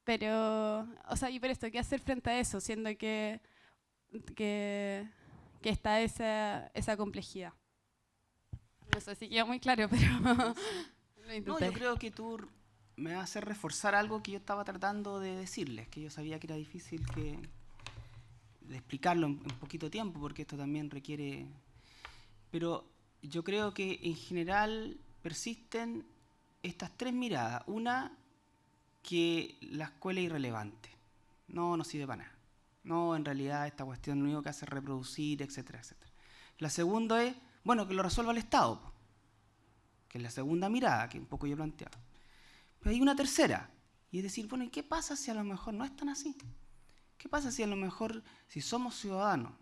pero, o sea, y por esto, ¿qué hacer frente a eso, siendo que está esa complejidad? No sé si queda muy claro, pero lo intenté. No, yo creo que tú me vas a hacer reforzar algo que yo estaba tratando de decirles, que yo sabía que era difícil de explicarlo en poquito tiempo, porque esto también requiere... Pero yo creo que en general persisten estas tres miradas. Una, que la escuela es irrelevante, no sirve para nada. No, en realidad esta cuestión lo único que hace es reproducir, etcétera, etcétera. La segunda es, bueno, que lo resuelva el Estado, que es la segunda mirada que un poco yo planteaba. Pero hay una tercera, y es decir, bueno, ¿y qué pasa si a lo mejor no es tan así? ¿Qué pasa si a lo mejor, si somos ciudadanos,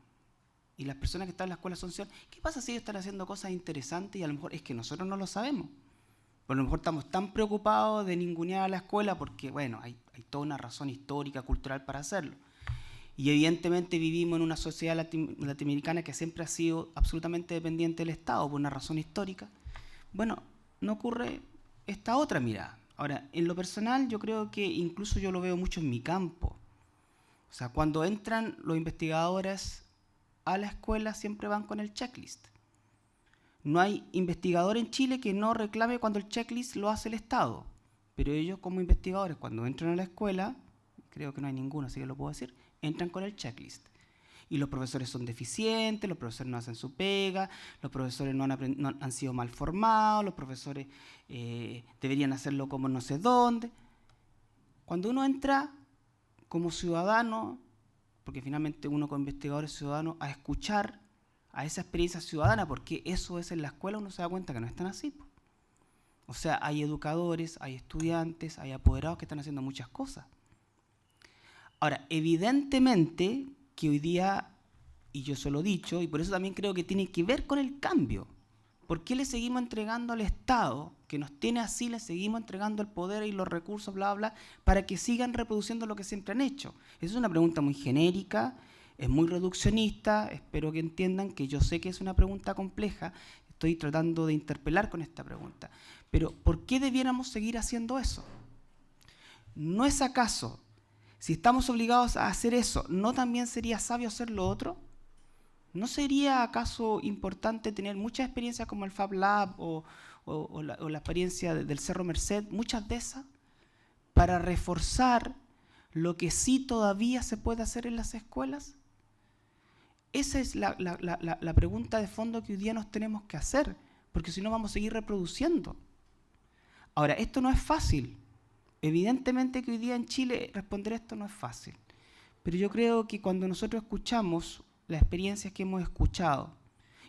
y las personas que están en la escuela son ciudadanos, qué pasa si ellos están haciendo cosas interesantes y a lo mejor es que nosotros no lo sabemos? Por lo mejor estamos tan preocupados de ningunear a la escuela porque, bueno, hay toda una razón histórica, cultural para hacerlo. Y evidentemente vivimos en una sociedad latinoamericana que siempre ha sido absolutamente dependiente del Estado por una razón histórica. Bueno, no ocurre esta otra mirada. Ahora, en lo personal yo creo que incluso yo lo veo mucho en mi campo. O sea, cuando entran los investigadores a la escuela siempre van con el checklist. No hay investigador en Chile que no reclame cuando el checklist lo hace el Estado. Pero ellos como investigadores, cuando entran a la escuela, creo que no hay ninguno, así que lo puedo decir, entran con el checklist. Y los profesores son deficientes, los profesores no hacen su pega, los profesores no han sido mal formados, los profesores deberían hacerlo como no sé dónde. Cuando uno entra como ciudadano, porque finalmente uno como investigador es ciudadano, a escuchar a esa experiencia ciudadana, porque eso es en la escuela, uno se da cuenta que no están así. O sea, hay educadores, hay estudiantes, hay apoderados que están haciendo muchas cosas. Ahora, evidentemente que hoy día, y yo se lo he dicho, y por eso también creo que tiene que ver con el cambio. ¿Por qué le seguimos entregando al Estado, que nos tiene así, le seguimos entregando el poder y los recursos, bla, bla, para que sigan reproduciendo lo que siempre han hecho? Esa es una pregunta muy genérica, es muy reduccionista, espero que entiendan que yo sé que es una pregunta compleja, estoy tratando de interpelar con esta pregunta. Pero, ¿por qué debiéramos seguir haciendo eso? ¿No es acaso, si estamos obligados a hacer eso, no también sería sabio hacer lo otro? ¿No sería acaso importante tener muchas experiencias como el Fab Lab o la experiencia del Cerro Merced, muchas de esas, para reforzar lo que sí todavía se puede hacer en las escuelas? Esa es la pregunta de fondo que hoy día nos tenemos que hacer, porque si no vamos a seguir reproduciendo. Ahora, esto no es fácil. Evidentemente que hoy día en Chile responder esto no es fácil. Pero yo creo que cuando nosotros escuchamos las experiencias que hemos escuchado,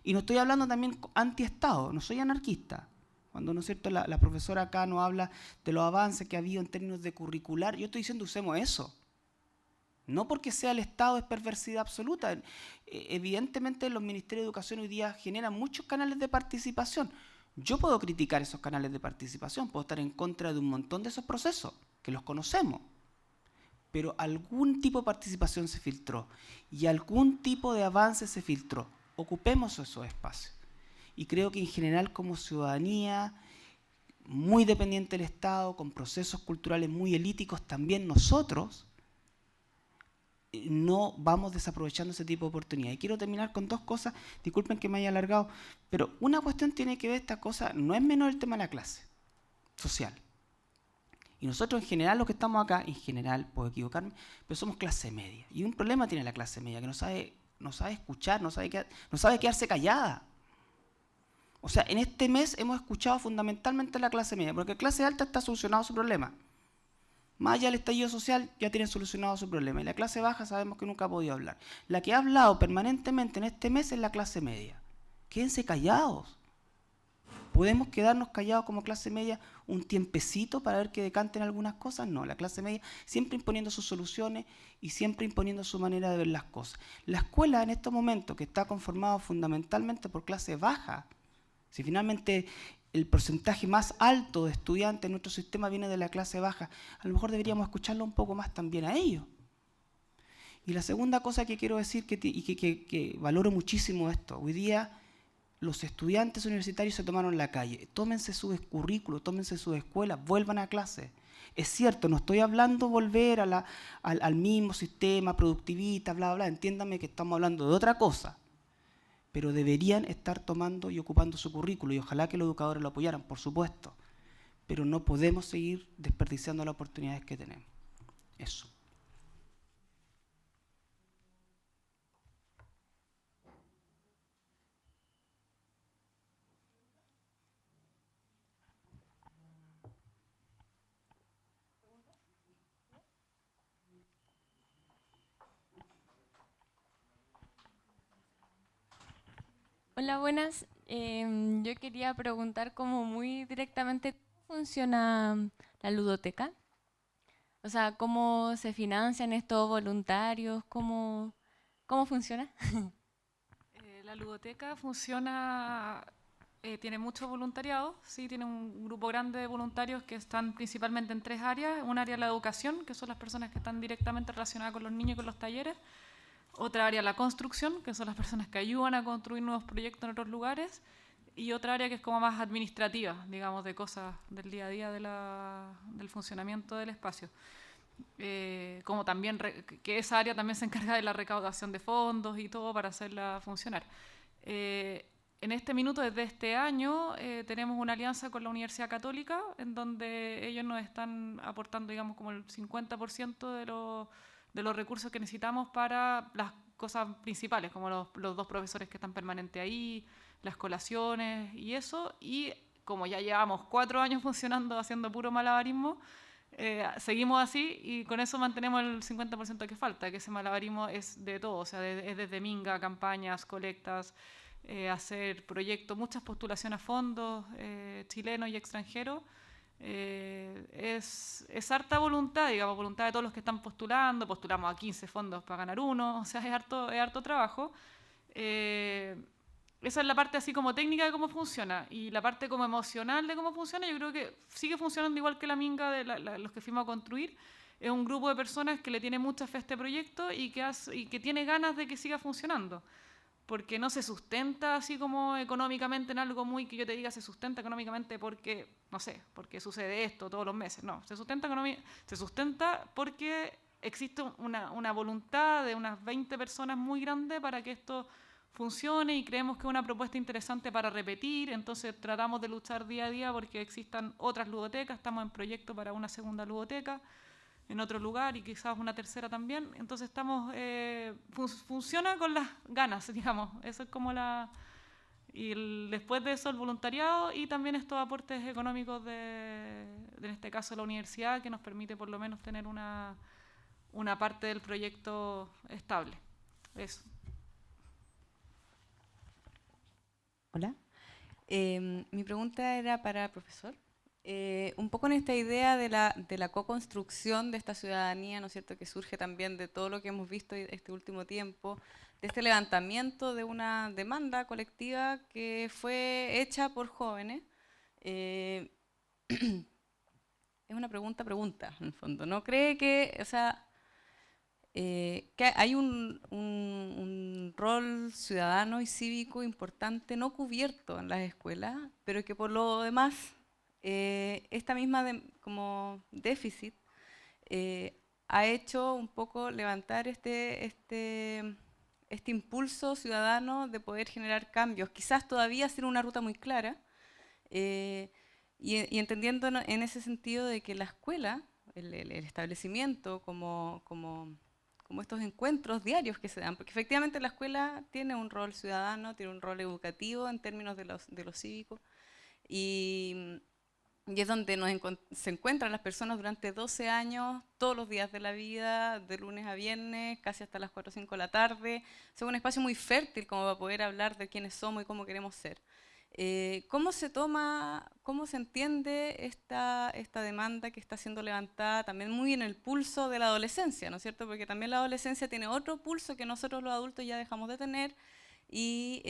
y no estoy hablando también anti-Estado, no soy anarquista. Cuando, ¿no es cierto?, la profesora acá nos habla de los avances que ha habido en términos de curricular, yo estoy diciendo usemos eso. No porque sea el Estado es perversidad absoluta. Evidentemente los ministerios de educación hoy día generan muchos canales de participación. Yo puedo criticar esos canales de participación, puedo estar en contra de un montón de esos procesos, que los conocemos. Pero algún tipo de participación se filtró y algún tipo de avance se filtró. Ocupemos esos espacios. Y creo que en general como ciudadanía, muy dependiente del Estado, con procesos culturales muy elíticos, también nosotros no vamos desaprovechando ese tipo de oportunidades. Y quiero terminar con dos cosas, disculpen que me haya alargado, pero una cuestión tiene que ver esta cosa, no es menor el tema de la clase social. Y nosotros en general, los que estamos acá, en general, puedo equivocarme, pero somos clase media. Y un problema tiene la clase media, que no sabe escuchar, no sabe quedarse callada. O sea, en este mes hemos escuchado fundamentalmente a la clase media, porque la clase alta está solucionado su problema. Más allá del estallido social, ya tienen solucionado su problema. Y la clase baja sabemos que nunca ha podido hablar. La que ha hablado permanentemente en este mes es la clase media. Quédense callados. ¿Podemos quedarnos callados como clase media un tiempecito para ver que decanten algunas cosas? No, la clase media siempre imponiendo sus soluciones y siempre imponiendo su manera de ver las cosas. La escuela en estos momentos, que está conformada fundamentalmente por clase baja, si finalmente el porcentaje más alto de estudiantes en nuestro sistema viene de la clase baja, a lo mejor deberíamos escucharlo un poco más también a ellos. Y la segunda cosa que quiero decir, que valoro muchísimo esto, hoy día los estudiantes universitarios se tomaron la calle. Tómense sus currículos, tómense sus escuelas, vuelvan a clase. Es cierto, no estoy hablando volver al mismo sistema productivista, bla, bla, entiéndanme que estamos hablando de otra cosa. Pero deberían estar tomando y ocupando su currículo, y ojalá que los educadores lo apoyaran, por supuesto. Pero no podemos seguir desperdiciando las oportunidades que tenemos. Eso. Hola, buenas. Yo quería preguntar como muy directamente cómo funciona la ludoteca. O sea, cómo se financian estos voluntarios, cómo funciona. La ludoteca funciona, tiene mucho voluntariado, sí, tiene un grupo grande de voluntarios que están principalmente en tres áreas. Un área es la educación, que son las personas que están directamente relacionadas con los niños y con los talleres. Otra área la construcción, que son las personas que ayudan a construir nuevos proyectos en otros lugares. Y otra área que es como más administrativa, digamos, de cosas del día a día del funcionamiento del espacio. Como también que esa área también se encarga de la recaudación de fondos y todo para hacerla funcionar. En este minuto, desde este año, tenemos una alianza con la Universidad Católica, en donde ellos nos están aportando, digamos, como el 50% de los recursos que necesitamos para las cosas principales, como los dos profesores que están permanentes ahí, las colaciones y eso. Y como ya llevamos 4 años funcionando haciendo puro malabarismo, seguimos así y con eso mantenemos el 50% que falta, que ese malabarismo es de todo, o sea, es desde minga, campañas, colectas, hacer proyectos, muchas postulaciones a fondos chilenos y extranjeros. Es harta voluntad, digamos, voluntad de todos los que están postulando. Postulamos a 15 fondos para ganar uno, o sea, es harto trabajo. Esa es la parte así como técnica de cómo funciona. Y la parte como emocional de cómo funciona, yo creo que sigue funcionando igual que la minga de los que fuimos a construir. Es un grupo de personas que le tiene mucha fe a este proyecto y que tiene ganas de que siga funcionando. Porque no se sustenta así como económicamente en algo muy que yo te diga se sustenta económicamente porque, no sé, porque sucede esto todos los meses. No, se sustenta porque existe una voluntad de unas 20 personas muy grande para que esto funcione y creemos que es una propuesta interesante para repetir, entonces tratamos de luchar día a día porque existan otras ludotecas, estamos en proyecto para una segunda ludoteca en otro lugar y quizás una tercera también, entonces estamos, funciona con las ganas, digamos, eso es como después de eso el voluntariado y también estos aportes económicos en este caso la universidad, que nos permite por lo menos tener una parte del proyecto estable. Eso. Hola. Mi pregunta era para el profesor. Un poco en esta idea de la co-construcción de esta ciudadanía, ¿no es cierto?, que surge también de todo lo que hemos visto este último tiempo, de este levantamiento de una demanda colectiva que fue hecha por jóvenes. Es una pregunta, en el fondo. ¿No cree que, o sea, que hay un rol ciudadano y cívico importante no cubierto en las escuelas, pero que por lo demás esta misma como déficit ha hecho un poco levantar este impulso ciudadano de poder generar cambios, quizás todavía sin una ruta muy clara, y entendiendo en ese sentido de que la escuela, el establecimiento como estos encuentros diarios que se dan, porque efectivamente la escuela tiene un rol ciudadano, tiene un rol educativo en términos de lo cívico, y es donde se encuentran las personas durante 12 años, todos los días de la vida, de lunes a viernes, casi hasta las 4 o 5 de la tarde. Es un espacio muy fértil como para poder hablar de quiénes somos y cómo queremos ser. ¿Cómo se entiende esta demanda que está siendo levantada también muy en el pulso de la adolescencia, ¿no es cierto? Porque también la adolescencia tiene otro pulso que nosotros los adultos ya dejamos de tener, y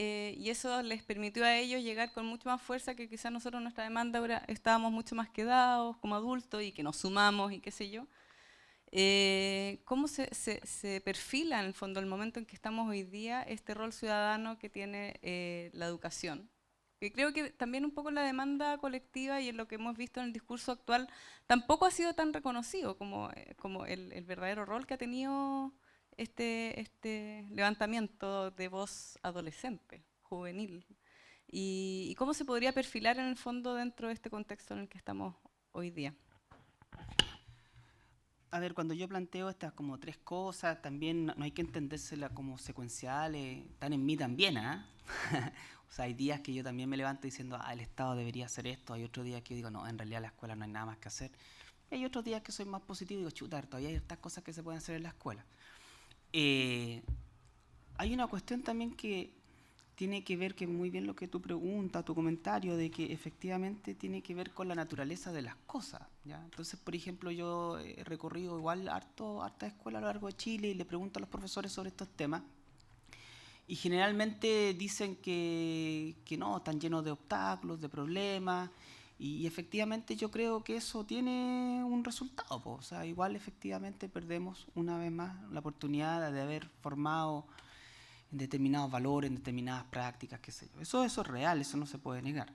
eso les permitió a ellos llegar con mucho más fuerza que quizás nosotros nuestra demanda ahora estábamos mucho más quedados como adultos y que nos sumamos y qué sé yo. ¿Cómo se perfila en el fondo el momento en que estamos hoy día este rol ciudadano que tiene la educación? Que creo que también un poco la demanda colectiva y en lo que hemos visto en el discurso actual tampoco ha sido tan reconocido como el verdadero rol que ha tenido este levantamiento de voz adolescente, juvenil. Y cómo se podría perfilar en el fondo dentro de este contexto en el que estamos hoy día. A ver, cuando yo planteo estas como 3 cosas, también no hay que entendérselas como secuenciales, están en mí también, ¿ah? O sea, hay días que yo también me levanto diciendo, el Estado debería hacer esto, hay otros días que yo digo, no, en realidad en la escuela no hay nada más que hacer. Y hay otros días que soy más positivo y digo, chutar, todavía hay estas cosas que se pueden hacer en la escuela. Hay una cuestión también que tiene que ver, que muy bien lo que tú preguntas, tu comentario, de que efectivamente tiene que ver con la naturaleza de las cosas, ¿ya? Entonces, por ejemplo, yo he recorrido igual harta escuela a lo largo de Chile y le pregunto a los profesores sobre estos temas, y generalmente dicen que no, están llenos de obstáculos, de problemas, y efectivamente yo creo que eso tiene un resultado, o sea, igual efectivamente perdemos una vez más la oportunidad de haber formado en determinados valores, en determinadas prácticas, qué sé yo. Eso es real, eso no se puede negar.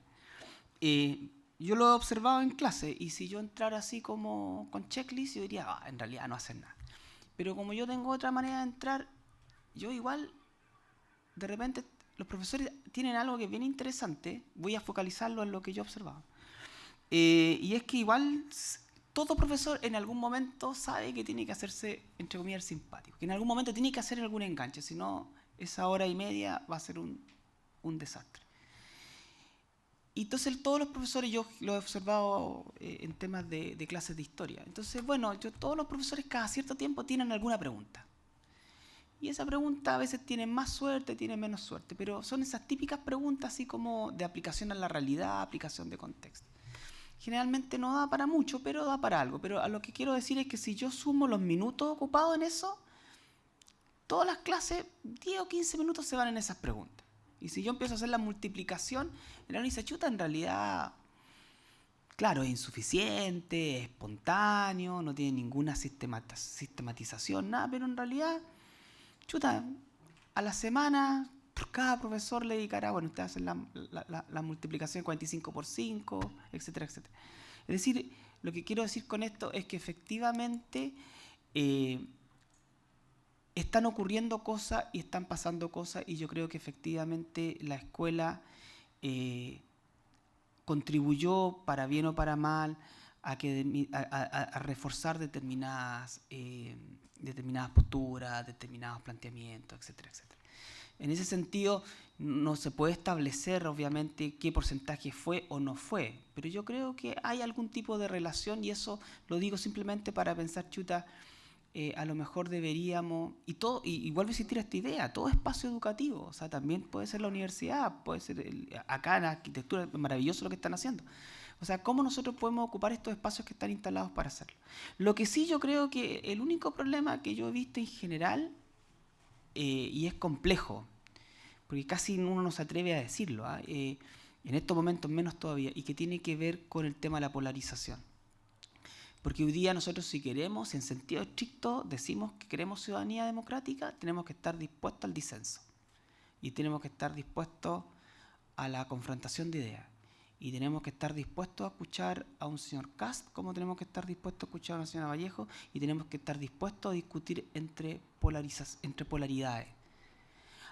Yo lo he observado en clase, y si yo entrara así como con checklist, yo diría, en realidad no hacen nada. Pero como yo tengo otra manera de entrar, yo igual, de repente, los profesores tienen algo que es bien interesante, voy a focalizarlo en lo que yo he observado. Y es que igual todo profesor en algún momento sabe que tiene que hacerse, entre comillas, simpático, que en algún momento tiene que hacer algún enganche, si no, esa hora y media va a ser un desastre. Y entonces todos los profesores, yo lo he observado en temas de clases de historia, entonces bueno, todos los profesores cada cierto tiempo tienen alguna pregunta. Y esa pregunta a veces tiene más suerte, tiene menos suerte, pero son esas típicas preguntas así como de aplicación a la realidad, aplicación de contexto. Generalmente no da para mucho, pero da para algo. Pero a lo que quiero decir es que si yo sumo los minutos ocupados en eso, todas las clases, 10 o 15 minutos se van en esas preguntas. Y si yo empiezo a hacer la multiplicación, el análisis dice, chuta, en realidad, claro, es insuficiente, es espontáneo, no tiene ninguna sistematización, nada, pero en realidad, chuta, a la semana, por cada profesor le dedicará, bueno, ustedes hacen la multiplicación 45 por 5, etcétera, etcétera. Es decir, lo que quiero decir con esto es que efectivamente están ocurriendo cosas y están pasando cosas, y yo creo que efectivamente la escuela contribuyó, para bien o para mal, a reforzar determinadas posturas, determinados planteamientos, etcétera, etcétera. En ese sentido, no se puede establecer, obviamente, qué porcentaje fue o no fue, pero yo creo que hay algún tipo de relación, y eso lo digo simplemente para pensar, chuta, a lo mejor deberíamos, y vuelve a existir esta idea, todo espacio educativo, o sea, también puede ser la universidad, puede ser acá en la arquitectura, es maravilloso lo que están haciendo. O sea, ¿cómo nosotros podemos ocupar estos espacios que están instalados para hacerlo? Lo que sí yo creo que el único problema que yo he visto en general, y es complejo, porque casi uno no se atreve a decirlo, en estos momentos menos todavía, y que tiene que ver con el tema de la polarización. Porque hoy día nosotros, si queremos, en sentido estricto, decimos que queremos ciudadanía democrática, tenemos que estar dispuestos al disenso. Y tenemos que estar dispuestos a la confrontación de ideas. Y tenemos que estar dispuestos a escuchar a un señor Kast, como tenemos que estar dispuestos a escuchar a una señora Vallejo, y tenemos que estar dispuestos a discutir entre polaridades.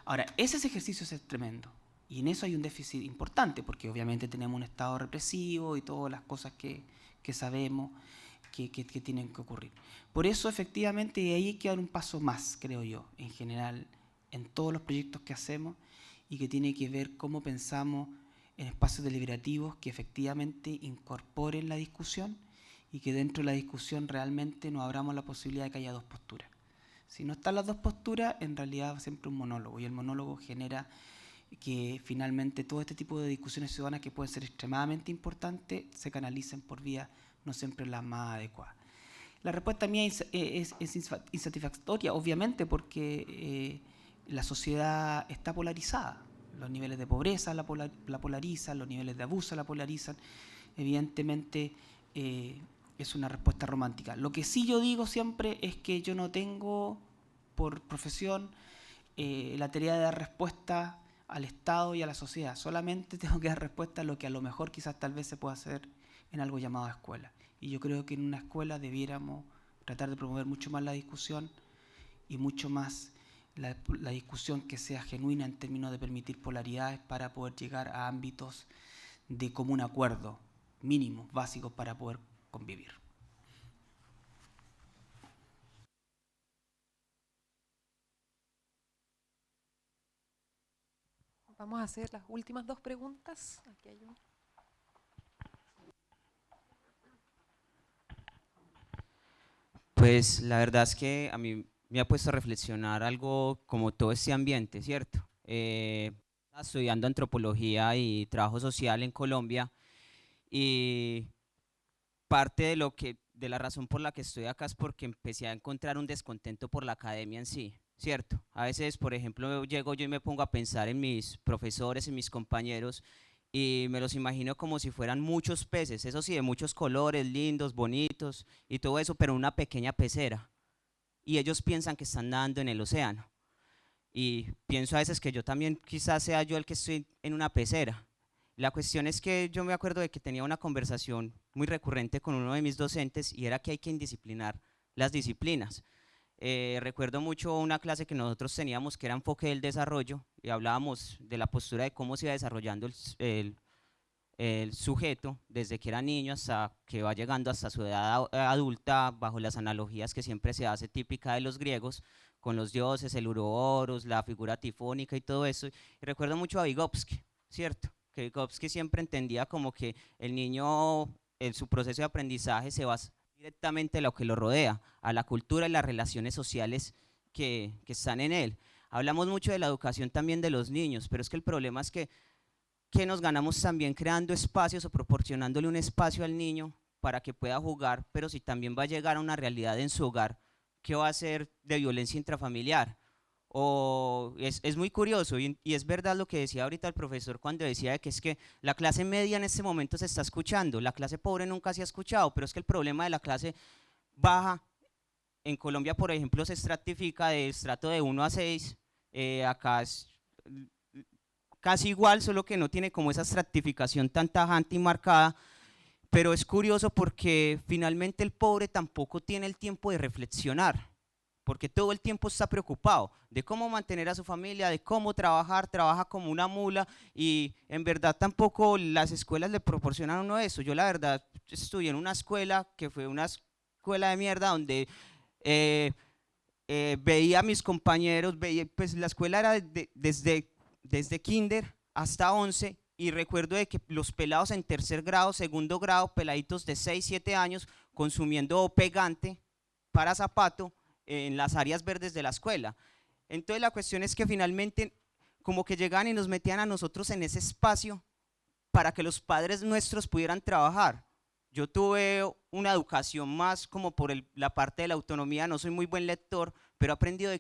Ahora, ese ejercicio es tremendo. Y en eso hay un déficit importante, porque obviamente tenemos un Estado represivo y todas las cosas que sabemos que tienen que ocurrir. Por eso, efectivamente, ahí hay que dar un paso más, creo yo, en general, en todos los proyectos que hacemos, y que tiene que ver cómo pensamos en espacios deliberativos que efectivamente incorporen la discusión, y que dentro de la discusión realmente nos abramos la posibilidad de que haya dos posturas. Si no están las dos posturas, en realidad es siempre un monólogo, y el monólogo genera que finalmente todo este tipo de discusiones ciudadanas, que pueden ser extremadamente importantes, se canalicen por vías no siempre las más adecuadas. La respuesta mía es insatisfactoria, obviamente, porque la sociedad está polarizada. Los niveles de pobreza la polarizan, los niveles de abuso la polarizan. Evidentemente es una respuesta romántica. Lo que sí yo digo siempre es que yo no tengo por profesión la tarea de dar respuesta al Estado y a la sociedad. Solamente tengo que dar respuesta a lo que a lo mejor quizás tal vez se pueda hacer en algo llamado escuela. Y yo creo que en una escuela debiéramos tratar de promover mucho más la discusión, y mucho más la discusión que sea genuina en términos de permitir polaridades, para poder llegar a ámbitos de común acuerdo, mínimos, básicos, para poder convivir. Vamos a hacer las últimas dos preguntas. Aquí hay una. Pues la verdad es que a mí me ha puesto a reflexionar algo como todo este ambiente, ¿cierto? Estudiando antropología y trabajo social en Colombia, y parte de la razón por la que estoy acá es porque empecé a encontrar un descontento por la academia en sí, ¿cierto? A veces, por ejemplo, llego yo y me pongo a pensar en mis profesores, en mis compañeros, y me los imagino como si fueran muchos peces, eso sí, de muchos colores, lindos, bonitos y todo eso, pero una pequeña pecera. Y ellos piensan que están nadando en el océano. Y pienso a veces que yo también quizás sea yo el que estoy en una pecera. La cuestión es que yo me acuerdo de que tenía una conversación muy recurrente con uno de mis docentes, y era que hay que indisciplinar las disciplinas. Recuerdo mucho una clase que nosotros teníamos que era enfoque del desarrollo, y hablábamos de la postura de cómo se iba desarrollando el sujeto desde que era niño hasta que va llegando hasta su edad adulta, bajo las analogías que siempre se hace típica de los griegos, con los dioses, el Uroboros, la figura tifónica y todo eso. Y recuerdo mucho a Vygotsky, ¿cierto? Que Vygotsky siempre entendía como que el niño, en su proceso de aprendizaje, se basa directamente en lo que lo rodea, a la cultura y las relaciones sociales que están en él. Hablamos mucho de la educación también de los niños, pero es que el problema es que nos ganamos también creando espacios o proporcionándole un espacio al niño para que pueda jugar, pero si también va a llegar a una realidad en su hogar, ¿qué va a ser de violencia intrafamiliar? O es muy curioso, y es verdad lo que decía ahorita el profesor cuando decía que es que la clase media en este momento se está escuchando, la clase pobre nunca se ha escuchado, pero es que el problema de la clase baja en Colombia, por ejemplo, se estratifica de estrato de 1 a 6, acá es casi igual, solo que no tiene como esa estratificación tan tajante y marcada, pero es curioso porque finalmente el pobre tampoco tiene el tiempo de reflexionar, porque todo el tiempo está preocupado de cómo mantener a su familia, de cómo trabajar, trabaja como una mula, y en verdad tampoco las escuelas le proporcionan a uno eso. Yo la verdad estudié en una escuela que fue una escuela de mierda donde veía a mis compañeros, pues la escuela era desde kinder hasta 11, y recuerdo de que los pelados en tercer grado, segundo grado, peladitos de 6, 7 años, consumiendo pegante para zapato en las áreas verdes de la escuela. Entonces la cuestión es que finalmente como que llegaban y nos metían a nosotros en ese espacio para que los padres nuestros pudieran trabajar. Yo tuve una educación más como por la parte de la autonomía, no soy muy buen lector, pero he aprendido de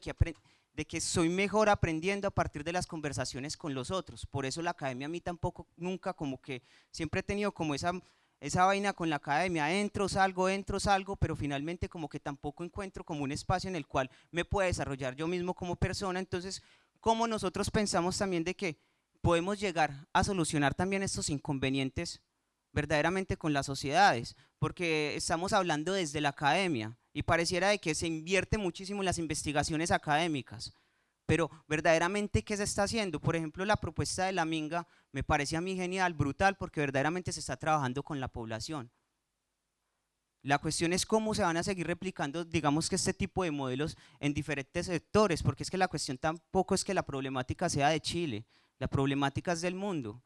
que soy mejor aprendiendo a partir de las conversaciones con los otros. Por eso la academia a mí tampoco, nunca como que, siempre he tenido como esa vaina con la academia, entro, salgo, pero finalmente como que tampoco encuentro como un espacio en el cual me pueda desarrollar yo mismo como persona. Entonces, ¿cómo nosotros pensamos también de que podemos llegar a solucionar también estos inconvenientes verdaderamente con las sociedades? Porque estamos hablando desde la academia y pareciera de que se invierte muchísimo en las investigaciones académicas, pero verdaderamente ¿qué se está haciendo? Por ejemplo, la propuesta de la Minga me parece a mí genial, brutal, porque verdaderamente se está trabajando con la población. La cuestión es cómo se van a seguir replicando, digamos que este tipo de modelos en diferentes sectores, porque es que la cuestión tampoco es que la problemática sea de Chile, la problemática es del mundo.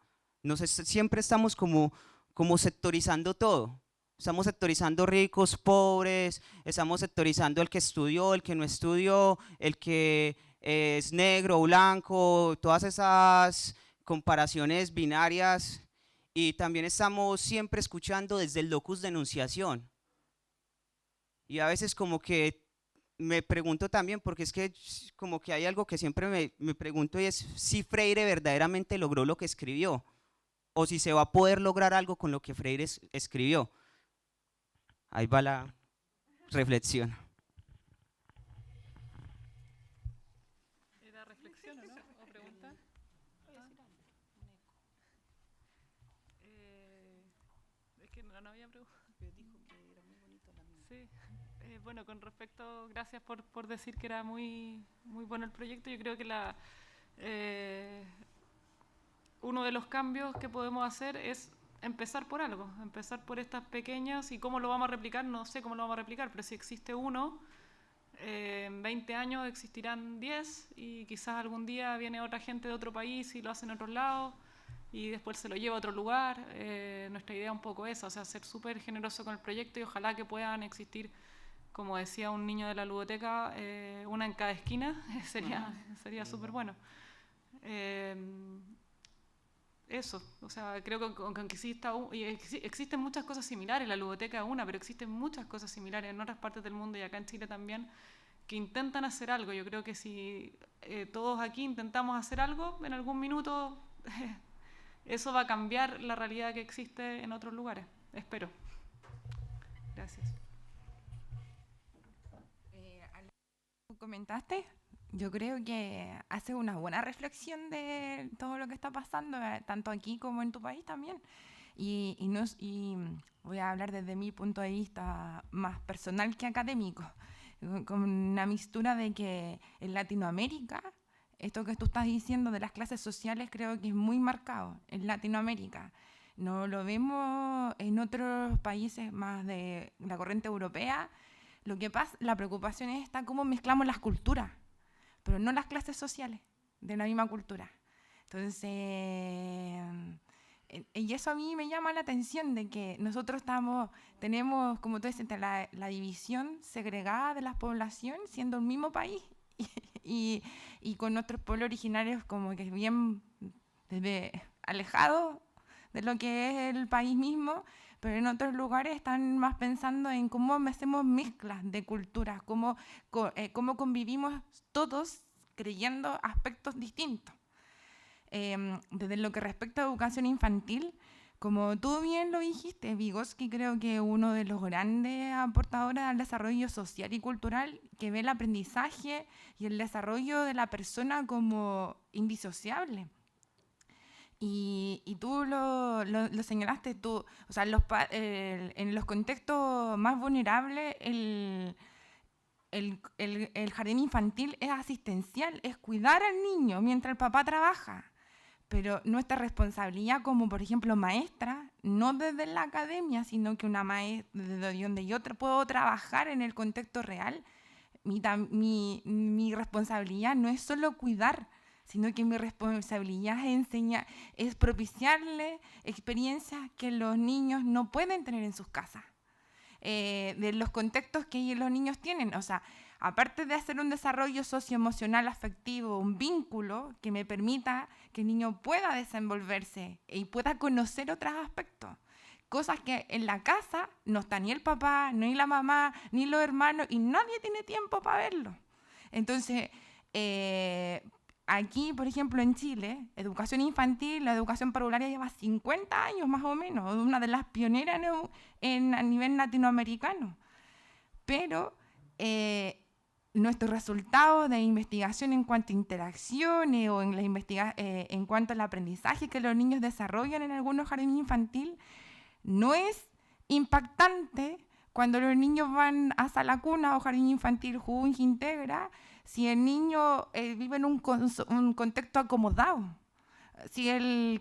Siempre estamos como sectorizando todo. Estamos sectorizando ricos, pobres, estamos sectorizando el que estudió, el que no estudió, el que es negro, blanco, todas esas comparaciones binarias, y también estamos siempre escuchando desde el locus de enunciación. Y a veces como que me pregunto también, porque es que como que hay algo que siempre me pregunto, y es si Freire verdaderamente logró lo que escribió, o si se va a poder lograr algo con lo que Freire escribió. Ahí va la reflexión. ¿Era reflexión o no? ¿O pregunta? Es que no había pregunta. Sí. Bueno, con respecto, gracias por decir que era muy bueno el proyecto. Yo creo que uno de los cambios que podemos hacer es empezar por algo, empezar por estas pequeñas, y cómo lo vamos a replicar, no sé cómo lo vamos a replicar, pero si existe uno, en 20 años existirán 10, y quizás algún día viene otra gente de otro país y lo hace en otro lado y después se lo lleva a otro lugar. Nuestra idea es un poco esa, o sea, ser súper generoso con el proyecto, y ojalá que puedan existir, como decía un niño de la ludoteca, una en cada esquina. sería súper bueno. Eso, o sea, creo que aunque existen muchas cosas similares, la ludoteca es una, pero existen muchas cosas similares en otras partes del mundo y acá en Chile también, que intentan hacer algo. Yo creo que si todos aquí intentamos hacer algo, en algún minuto eso va a cambiar la realidad que existe en otros lugares, espero. Gracias. Comentaste, yo creo que hace una buena reflexión de todo lo que está pasando, tanto aquí como en tu país también. Y voy a hablar desde mi punto de vista más personal que académico, con una mixtura de que en Latinoamérica, esto que tú estás diciendo de las clases sociales, creo que es muy marcado en Latinoamérica. No lo vemos en otros países más de la corriente europea. Lo que pasa, la preocupación es cómo mezclamos las culturas, pero no las clases sociales de la misma cultura. Entonces, y eso a mí me llama la atención, de que nosotros tenemos, como tú dices, la división segregada de la población, siendo un mismo país, y con nuestros pueblos originarios como que bien alejados de lo que es el país mismo, pero en otros lugares están más pensando en cómo hacemos mezclas de culturas, cómo convivimos todos creyendo aspectos distintos. Desde lo que respecta a educación infantil, como tú bien lo dijiste, Vygotsky creo que es uno de los grandes aportadores al desarrollo social y cultural, que ve el aprendizaje y el desarrollo de la persona como indisociable. Y tú lo señalaste, o sea, en los contextos más vulnerables, el el jardín infantil es asistencial, es cuidar al niño mientras el papá trabaja. Pero nuestra responsabilidad como, por ejemplo, maestra, no desde la academia, sino que una maestra, desde donde yo puedo trabajar en el contexto real, mi responsabilidad no es solo cuidar, sino que mi responsabilidad es enseñar, es propiciarle experiencias que los niños no pueden tener en sus casas, de los contextos que los niños tienen. O sea, aparte de hacer un desarrollo socioemocional afectivo, un vínculo que me permita que el niño pueda desenvolverse y pueda conocer otros aspectos, cosas que en la casa no está ni el papá, ni la mamá, ni los hermanos, y nadie tiene tiempo para verlo. Entonces, aquí, por ejemplo, en Chile, educación infantil, la educación parvularia lleva 50 años más o menos, una de las pioneras a nivel latinoamericano. Pero nuestros resultados de investigación en cuanto a interacciones o en cuanto al aprendizaje que los niños desarrollan en algunos jardines infantiles no es impactante cuando los niños van a sala cuna o jardín infantil Junji Integra, si el niño vive en un contexto acomodado. Si el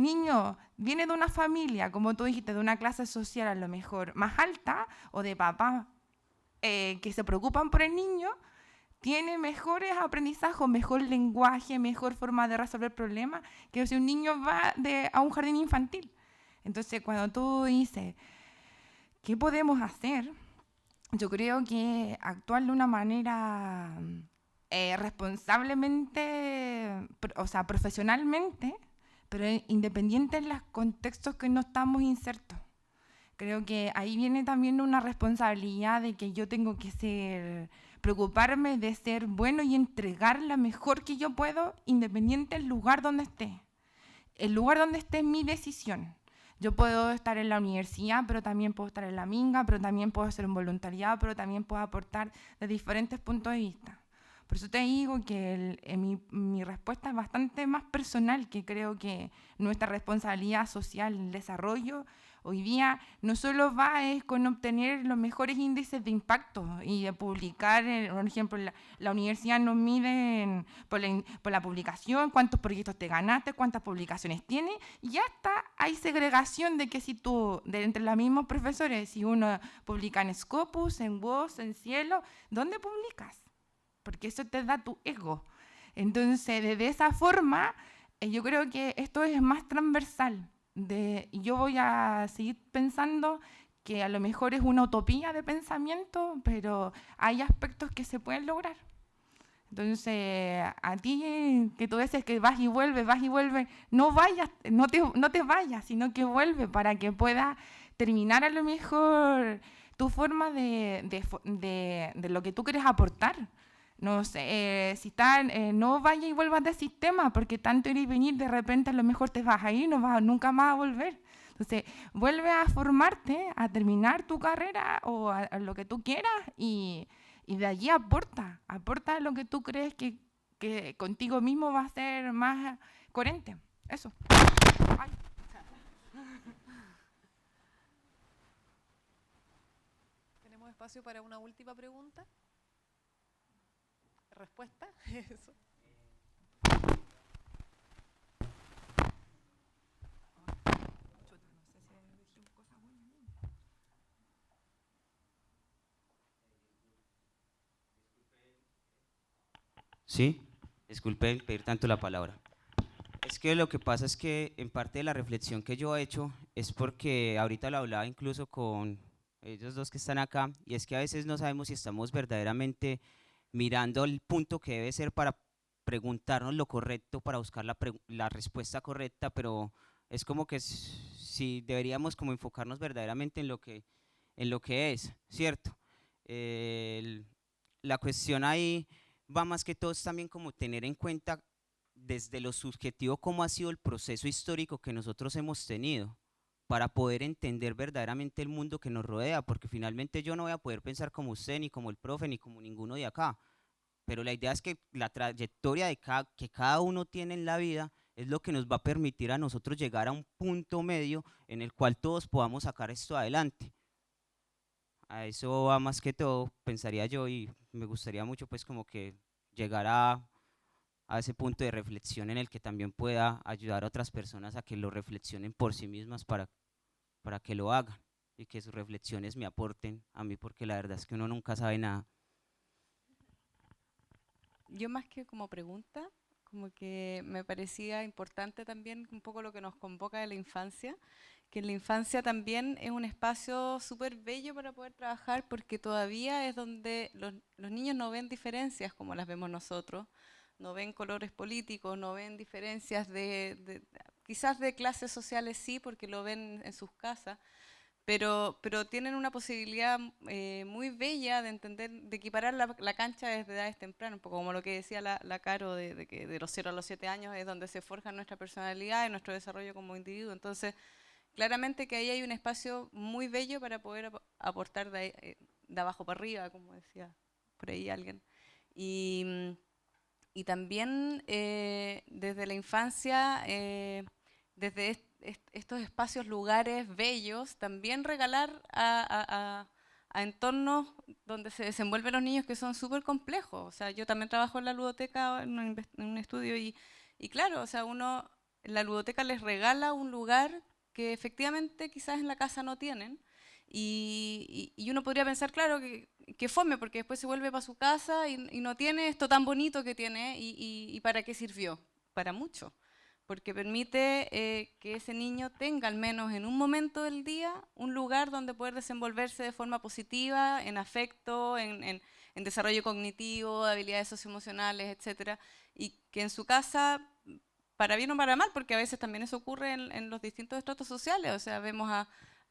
niño viene de una familia, como tú dijiste, de una clase social a lo mejor más alta, o de papás que se preocupan por el niño, tiene mejores aprendizajes, mejor lenguaje, mejor forma de resolver problemas, que si un niño va a un jardín infantil. Entonces, cuando tú dices, ¿qué podemos hacer? Yo creo que actuar de una manera responsablemente, o sea, profesionalmente, pero independiente en los contextos que no estamos insertos. Creo que ahí viene también una responsabilidad de que yo tengo que preocuparme de ser bueno y entregar la mejor que yo puedo, independiente del lugar donde esté. El lugar donde esté es mi decisión. Yo puedo estar en la universidad, pero también puedo estar en la minga, pero también puedo hacer un voluntariado, pero también puedo aportar de diferentes puntos de vista. Por eso te digo que mi respuesta es bastante más personal, que creo que nuestra responsabilidad social, el desarrollo, hoy día no solo va con obtener los mejores índices de impacto y de publicar, por ejemplo, la universidad nos mide por la publicación, cuántos proyectos te ganaste, cuántas publicaciones tienes, y ya está, hay segregación de que si tú, entre los mismos profesores, si uno publica en Scopus, en WOS, en Cielo, ¿dónde publicas? Porque eso te da tu ego. Entonces, de esa forma, yo creo que esto es más transversal. Yo voy a seguir pensando que a lo mejor es una utopía de pensamiento, pero hay aspectos que se pueden lograr. Entonces, a ti que tú dices que vas y vuelves, no vayas, no te vayas, sino que vuelve para que puedas terminar a lo mejor tu forma de lo que tú quieres aportar. No sé, si no vayas y vuelvas del sistema, porque tanto ir y venir, de repente a lo mejor te vas a ir, no vas nunca más a volver. Entonces, vuelve a formarte, a terminar tu carrera o a lo que tú quieras y de allí aporta lo que tú crees que contigo mismo va a ser más coherente. Eso. Ay. Tenemos espacio para una última pregunta. ¿Respuesta? Eso. Sí, disculpe pedir tanto la palabra. Es que lo que pasa es que en parte de la reflexión que yo he hecho es porque ahorita lo hablaba incluso con ellos dos que están acá, y es que a veces no sabemos si estamos verdaderamente mirando el punto que debe ser para preguntarnos lo correcto, para buscar la respuesta correcta, pero es como que si deberíamos como enfocarnos verdaderamente en lo que es, ¿cierto? La cuestión ahí va más que todo es también como tener en cuenta desde lo subjetivo cómo ha sido el proceso histórico que nosotros hemos tenido para poder entender verdaderamente el mundo que nos rodea, porque finalmente yo no voy a poder pensar como usted, ni como el profe, ni como ninguno de acá, pero la idea es que la trayectoria que cada uno tiene en la vida es lo que nos va a permitir a nosotros llegar a un punto medio en el cual todos podamos sacar esto adelante. a eso va más que todo, pensaría yo, y me gustaría mucho pues como que llegar a ese punto de reflexión en el que también pueda ayudar a otras personas a que lo reflexionen por sí mismas para que lo hagan y que sus reflexiones me aporten a mí, porque la verdad es que uno nunca sabe nada. Yo más que como pregunta, como que me parecía importante también un poco lo que nos convoca de la infancia, que en la infancia también es un espacio súper bello para poder trabajar porque todavía es donde los niños no ven diferencias como las vemos nosotros, no ven colores políticos, no ven diferencias quizás de clases sociales sí, porque lo ven en sus casas, pero tienen una posibilidad muy bella de entender, de equiparar la cancha desde edades tempranas, un poco como lo que decía la Caro, de que de los 0 a los 7 años es donde se forja nuestra personalidad y nuestro desarrollo como individuo. Entonces, claramente que ahí hay un espacio muy bello para poder aportar de abajo para arriba, como decía por ahí alguien. Y también desde la infancia, desde estos espacios, lugares bellos, también regalar a entornos donde se desenvuelven los niños que son súper complejos. O sea, yo también trabajo en la ludoteca, en un estudio, y claro, o sea, la ludoteca les regala un lugar que efectivamente quizás en la casa no tienen, y uno podría pensar, claro, que fome, porque después se vuelve para su casa y no tiene esto tan bonito que tiene, y ¿para qué sirvió? Para mucho, porque permite que ese niño tenga al menos en un momento del día un lugar donde poder desenvolverse de forma positiva, en afecto, en desarrollo cognitivo, habilidades socioemocionales, etcétera, y que en su casa, para bien o para mal, porque a veces también eso ocurre en los distintos estratos sociales, o sea, vemos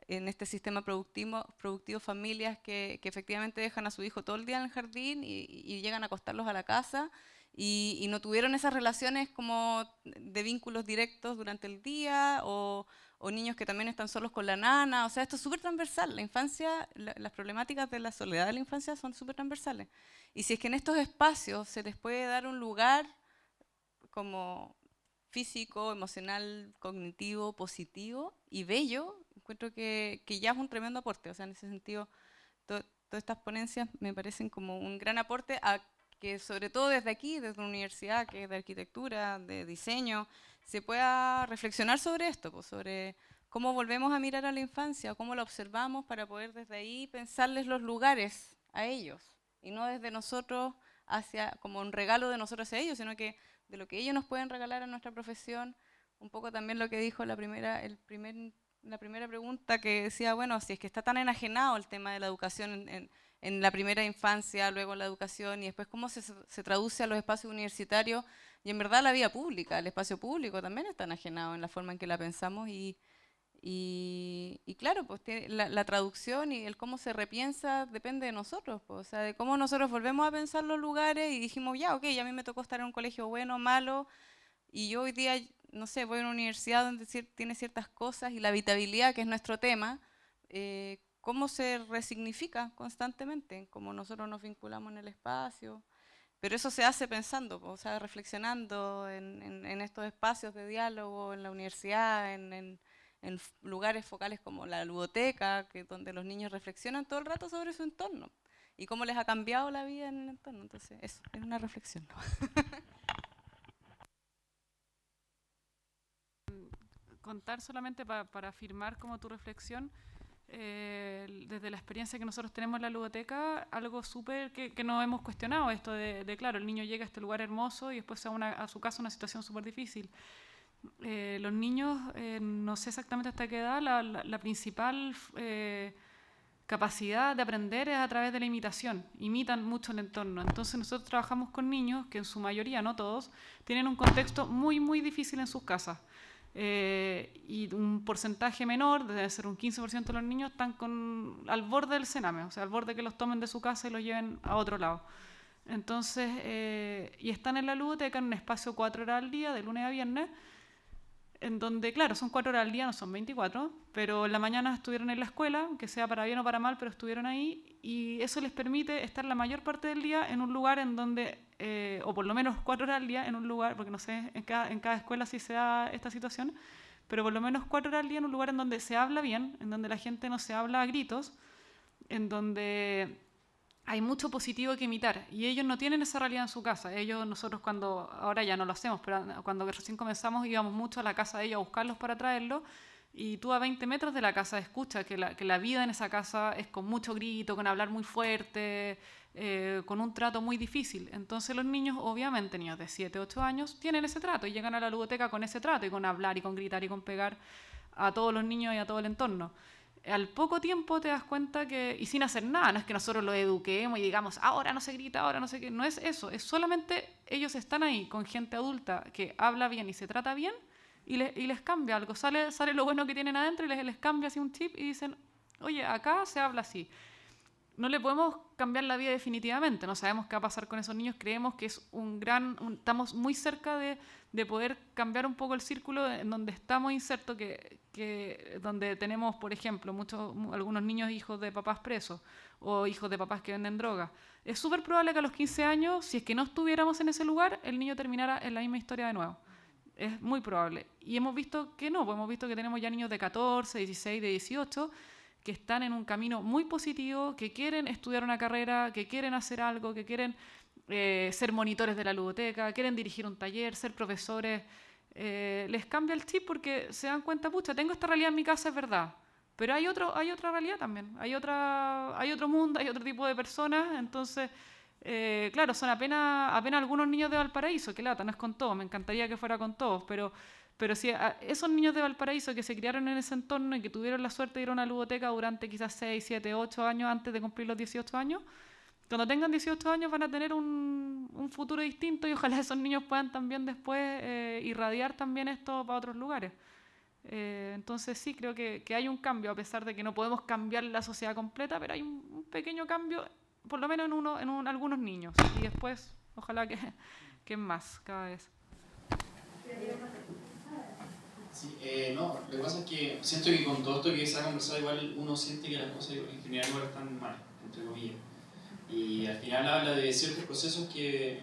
en este sistema productivo familias que efectivamente dejan a su hijo todo el día en el jardín y llegan a acostarlos a la casa y no tuvieron esas relaciones como de vínculos directos durante el día, o niños que también están solos con la nana. O sea, esto es súper transversal. La infancia, las problemáticas de la soledad de la infancia son súper transversales. Y si es que en estos espacios se les puede dar un lugar como físico, emocional, cognitivo, positivo y bello, encuentro que ya es un tremendo aporte. O sea, en ese sentido, todas estas ponencias me parecen como un gran aporte a que, sobre todo desde aquí, desde una universidad que es de arquitectura, de diseño, se pueda reflexionar sobre esto, pues, sobre cómo volvemos a mirar a la infancia, cómo la observamos para poder desde ahí pensarles los lugares a ellos, y no desde nosotros como un regalo de nosotros hacia ellos, sino que de lo que ellos nos pueden regalar a nuestra profesión. Un poco también lo que dijo la primera pregunta, que decía, bueno, si es que está tan enajenado el tema de la educación en la primera infancia, luego en la educación, y después cómo se traduce a los espacios universitarios, y en verdad la vida pública, el espacio público también está enajenado en la forma en que la pensamos, y claro, pues la traducción y el cómo se repiensa depende de nosotros, pues, o sea, de cómo nosotros volvemos a pensar los lugares y dijimos, ya, ok, a mí me tocó estar en un colegio bueno, malo, y yo hoy día, no sé, voy a una universidad donde tiene ciertas cosas, y la habitabilidad, que es nuestro tema, cómo se resignifica constantemente, cómo nosotros nos vinculamos en el espacio. Pero eso se hace pensando, o sea, reflexionando en estos espacios de diálogo, en la universidad, en lugares focales como la ludoteca, donde los niños reflexionan todo el rato sobre su entorno y cómo les ha cambiado la vida en el entorno. Entonces, eso es una reflexión, ¿no? Contar solamente para afirmar como tu reflexión, desde la experiencia que nosotros tenemos en la ludoteca, algo súper que no hemos cuestionado, esto de claro, el niño llega a este lugar hermoso y después a su casa una situación súper difícil. Los niños, no sé exactamente hasta qué edad, la principal capacidad de aprender es a través de la imitación, imitan mucho el entorno. Entonces nosotros trabajamos con niños que en su mayoría, no todos, tienen un contexto muy, muy difícil en sus casas. Y un porcentaje menor, debe ser un 15% de los niños, están al borde del cename, o sea, al borde que los tomen de su casa y los lleven a otro lado. Entonces, y están en la ludoteca en un espacio 4 horas al día, de lunes a viernes, en donde, claro, son 4 horas al día, no son 24, pero en la mañana estuvieron en la escuela, que sea para bien o para mal, pero estuvieron ahí, y eso les permite estar la mayor parte del día en un lugar en donde, o por lo menos 4 horas al día en un lugar, porque no sé en cada escuela si se da esta situación, pero por lo menos 4 horas al día en un lugar en donde se habla bien, en donde la gente no se habla a gritos, en donde hay mucho positivo que imitar y ellos no tienen esa realidad en su casa. Nosotros ahora ya no lo hacemos, pero cuando recién comenzamos íbamos mucho a la casa de ellos a buscarlos para traerlos, y tú a 20 metros de la casa escuchas que la vida en esa casa es con mucho grito, con hablar muy fuerte, con un trato muy difícil. Entonces los niños, obviamente niños de 7, 8 años, tienen ese trato y llegan a la ludoteca con ese trato y con hablar y con gritar y con pegar a todos los niños y a todo el entorno. Al poco tiempo te das cuenta que, y sin hacer nada, no es que nosotros los eduquemos y digamos, ahora no se grita, ahora no sé qué, no es eso, es solamente ellos están ahí con gente adulta que habla bien y se trata bien y les cambia algo, sale lo bueno que tienen adentro y les cambia así un chip y dicen, oye, acá se habla así. No le podemos cambiar la vida definitivamente, no sabemos qué va a pasar con esos niños, creemos que es estamos muy cerca de poder cambiar un poco el círculo en donde estamos insertos, donde tenemos, por ejemplo, algunos niños hijos de papás presos o hijos de papás que venden drogas. Es súper probable que a los 15 años, si es que no estuviéramos en ese lugar, el niño terminara en la misma historia de nuevo. Es muy probable. Y hemos visto que no, pues hemos visto que tenemos ya niños de 14, 16, de 18, que están en un camino muy positivo, que quieren estudiar una carrera, que quieren hacer algo, que quieren ser monitores de la ludoteca, quieren dirigir un taller, ser profesores. Les cambia el chip porque se dan cuenta, pucha, tengo esta realidad en mi casa, es verdad, pero hay otra realidad también, hay otro mundo, hay otro tipo de personas. Entonces, claro, son apenas algunos niños de Valparaíso, que lata, no es con todos, me encantaría que fuera con todos, pero si esos niños de Valparaíso que se criaron en ese entorno y que tuvieron la suerte de ir a una ludoteca durante quizás 6, 7, 8 años antes de cumplir los 18 años, cuando tengan 18 años van a tener un futuro distinto y ojalá esos niños puedan también después irradiar también esto para otros lugares. Entonces sí, creo que hay un cambio, a pesar de que no podemos cambiar la sociedad completa, pero hay un pequeño cambio, por lo menos en algunos niños, y después ojalá que más cada vez. Sí, no, lo que pasa es que siento que con todo esto que se ha conversado igual uno siente que las cosas en general igual están mal, entre comillas. Y al final habla de ciertos procesos que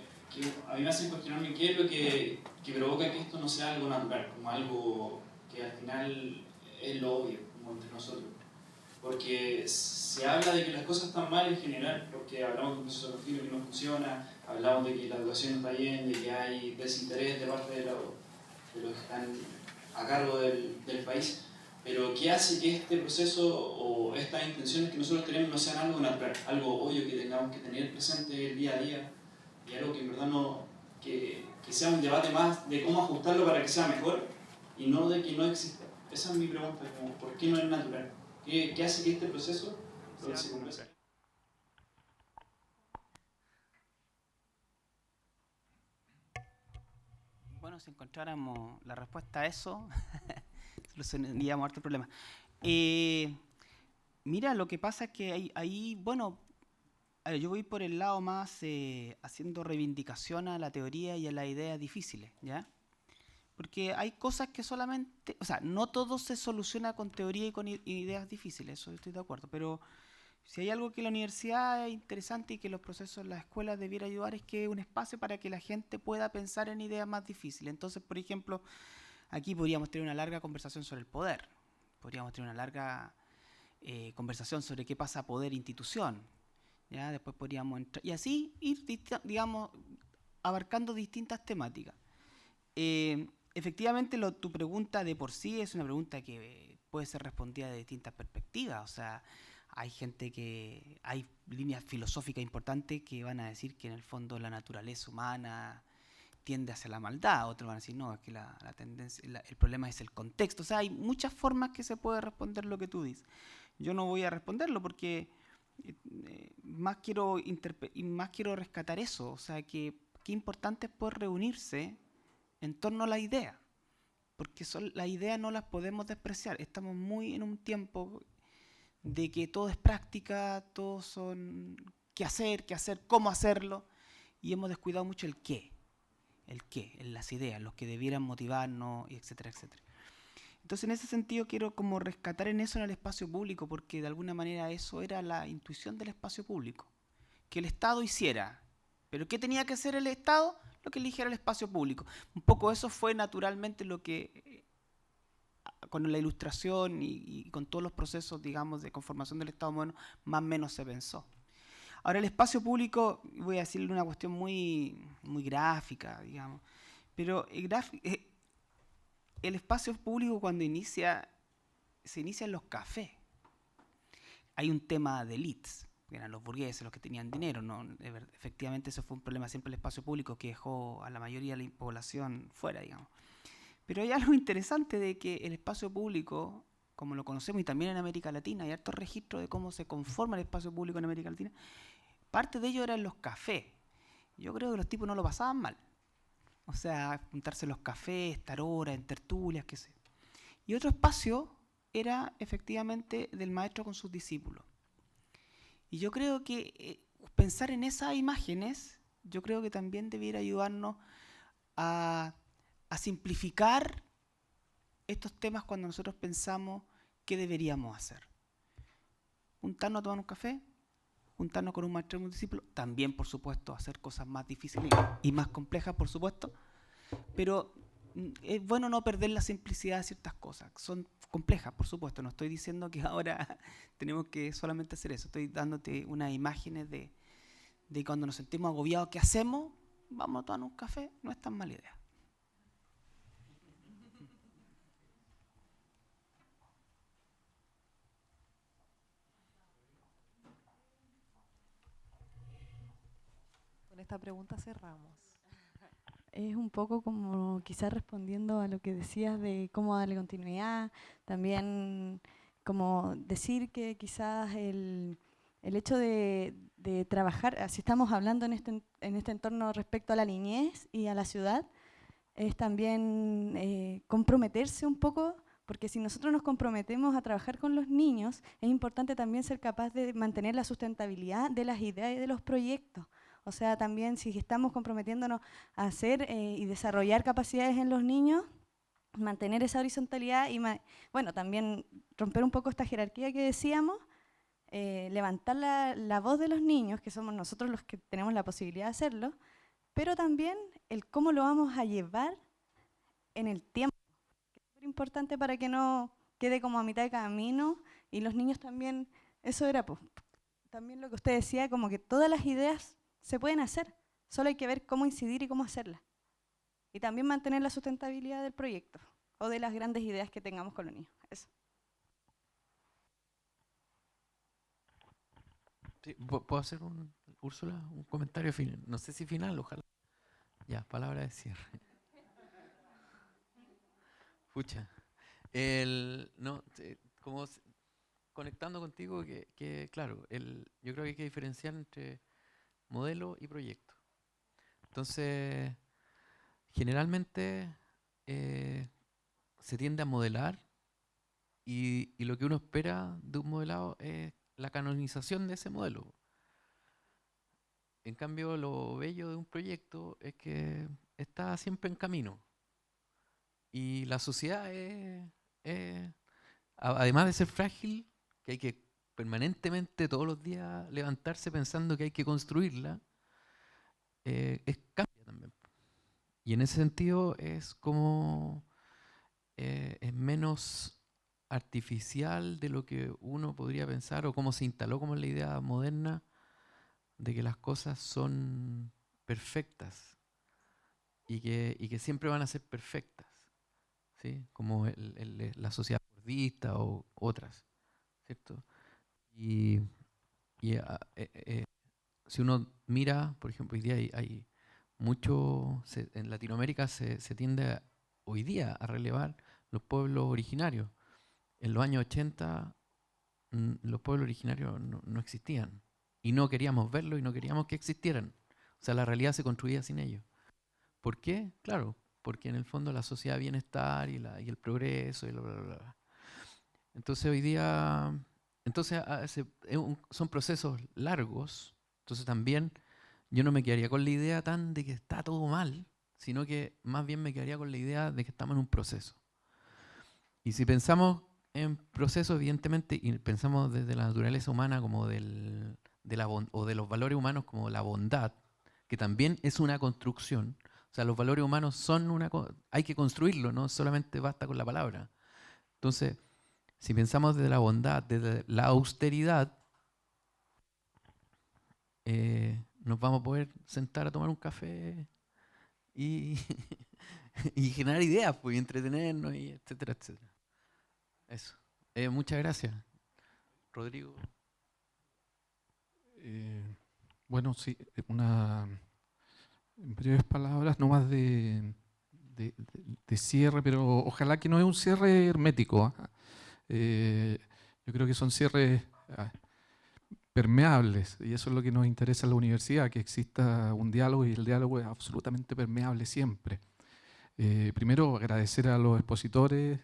a mí me hacen cuestionarme qué es lo que provoca que esto no sea algo natural, como algo que al final es lo obvio, como entre nosotros. Porque se habla de que las cosas están mal en general, porque hablamos de un proceso educativo que no funciona, hablamos de que la educación está bien, de que hay desinterés de parte de los que están a cargo del país, pero ¿qué hace que este proceso o estas intenciones que nosotros tenemos no sean algo natural, algo obvio que tengamos que tener presente el día a día y algo que en verdad no, que sea un debate más de cómo ajustarlo para que sea mejor y no de que no exista? Esa es mi pregunta, como, ¿por qué no es natural? ¿Qué hace que este proceso se converse? Bueno, si encontráramos la respuesta a eso, solucionaríamos harto problema. Mira, lo que pasa es que ahí bueno, yo voy por el lado más haciendo reivindicación a la teoría y a las ideas difíciles, ¿ya? Porque hay cosas que solamente, o sea, no todo se soluciona con teoría y con ideas difíciles, eso estoy de acuerdo, pero si hay algo que la universidad es interesante y que los procesos, las escuelas debiera ayudar, es que es un espacio para que la gente pueda pensar en ideas más difíciles. Entonces, por ejemplo, aquí podríamos tener una larga conversación sobre el poder, podríamos tener una larga conversación sobre qué pasa poder-institución, ¿ya? Después podríamos entrar, y así ir, digamos, abarcando distintas temáticas. Efectivamente, tu pregunta de por sí es una pregunta que puede ser respondida de distintas perspectivas, o sea, hay hay líneas filosóficas importantes que van a decir que en el fondo la naturaleza humana tiende hacia la maldad, otros van a decir no, es que la tendencia, el problema es el contexto, o sea, hay muchas formas que se puede responder lo que tú dices. Yo no voy a responderlo porque más quiero rescatar eso, o sea, que qué importante es poder reunirse en torno a la idea, porque las ideas no las podemos despreciar, estamos muy en un tiempo de que todo es práctica, todos son qué hacer, cómo hacerlo, y hemos descuidado mucho el qué, las ideas, los que debieran motivarnos, etcétera, etcétera. Entonces, en ese sentido, quiero como rescatar en eso en el espacio público, porque de alguna manera eso era la intuición del espacio público, que el Estado hiciera. ¿Pero qué tenía que hacer el Estado? Lo que eligiera el espacio público. Un poco eso fue naturalmente lo que con la ilustración y con todos los procesos, digamos, de conformación del Estado moderno, más o menos se pensó. Ahora, el espacio público, voy a decirle una cuestión muy, muy gráfica, digamos, pero el espacio público cuando se inicia en los cafés. Hay un tema de elites, que eran los burgueses, los que tenían dinero, ¿no? Efectivamente, eso fue un problema siempre el espacio público que dejó a la mayoría de la población fuera, digamos. Pero hay algo interesante de que el espacio público, como lo conocemos y también en América Latina, hay harto registro de cómo se conforma el espacio público en América Latina. Parte de ello era en los cafés. Yo creo que los tipos no lo pasaban mal. O sea, juntarse en los cafés, estar horas, en tertulias, qué sé. Y otro espacio era efectivamente del maestro con sus discípulos. Y yo creo que pensar en esas imágenes, yo creo que también debiera ayudarnos a simplificar estos temas cuando nosotros pensamos qué deberíamos hacer. Juntarnos a tomar un café, juntarnos con un maestro y un discípulo, también, por supuesto, hacer cosas más difíciles y más complejas, por supuesto, pero es bueno no perder la simplicidad de ciertas cosas. Son complejas, por supuesto, no estoy diciendo que ahora tenemos que solamente hacer eso, estoy dándote unas imágenes de cuando nos sentimos agobiados, ¿qué hacemos? Vamos a tomar un café, no es tan mala idea. Con esta pregunta cerramos. Es un poco como quizás respondiendo a lo que decías de cómo darle continuidad, también como decir que quizás el hecho de trabajar, si estamos hablando en este entorno respecto a la niñez y a la ciudad, es también comprometerse un poco, porque si nosotros nos comprometemos a trabajar con los niños, es importante también ser capaz de mantener la sustentabilidad de las ideas y de los proyectos. O sea, también si estamos comprometiéndonos a hacer y desarrollar capacidades en los niños, mantener esa horizontalidad y bueno, también romper un poco esta jerarquía que decíamos, levantar la voz de los niños, que somos nosotros los que tenemos la posibilidad de hacerlo, pero también el cómo lo vamos a llevar en el tiempo, que es súper importante para que no quede como a mitad de camino, y los niños también, eso era pues, también lo que usted decía, como que todas las ideas se pueden hacer, solo hay que ver cómo incidir y cómo hacerlas. Y también mantener la sustentabilidad del proyecto o de las grandes ideas que tengamos con los niños. Eso. Sí, ¿puedo hacer Úrsula, un comentario final? No sé si final, ojalá. Ya, palabra de cierre. Pucha. Como conectando contigo, que claro, yo creo que hay que diferenciar entre modelo y proyecto. Entonces, generalmente se tiende a modelar y lo que uno espera de un modelado es la canonización de ese modelo. En cambio, lo bello de un proyecto es que está siempre en camino. Y la sociedad además de ser frágil, que hay que permanentemente todos los días levantarse pensando que hay que construirla, cambia también. Y en ese sentido es como es menos artificial de lo que uno podría pensar o cómo se instaló como la idea moderna de que las cosas son perfectas y que siempre van a ser perfectas, ¿sí? Como la sociedad fordista o otras, ¿cierto? Y si uno mira, por ejemplo, hoy día hay mucho, en Latinoamérica se tiende hoy día a relevar los pueblos originarios. En los años 80 los pueblos originarios no existían y no queríamos verlos y no queríamos que existieran. O sea, la realidad se construía sin ellos. ¿Por qué? Claro, porque en el fondo la sociedad de bienestar y el progreso y bla, bla, bla. Entonces hoy día, son procesos largos, entonces también yo no me quedaría con la idea tan de que está todo mal, sino que más bien me quedaría con la idea de que estamos en un proceso. Y si pensamos en procesos, evidentemente, y pensamos desde la naturaleza humana como o de los valores humanos como la bondad, que también es una construcción. O sea, los valores humanos son hay que construirlo, no solamente basta con la palabra. Entonces, si pensamos desde la bondad, desde la austeridad, nos vamos a poder sentar a tomar un café y, y generar ideas, pues, y entretenernos, y etcétera, etcétera. Eso. Muchas gracias. Rodrigo. Bueno, sí, en breves palabras, no más de cierre, pero ojalá que no es un cierre hermético. Yo creo que son cierres permeables, y eso es lo que nos interesa en la universidad, que exista un diálogo, y el diálogo es absolutamente permeable siempre. Primero, agradecer a los expositores,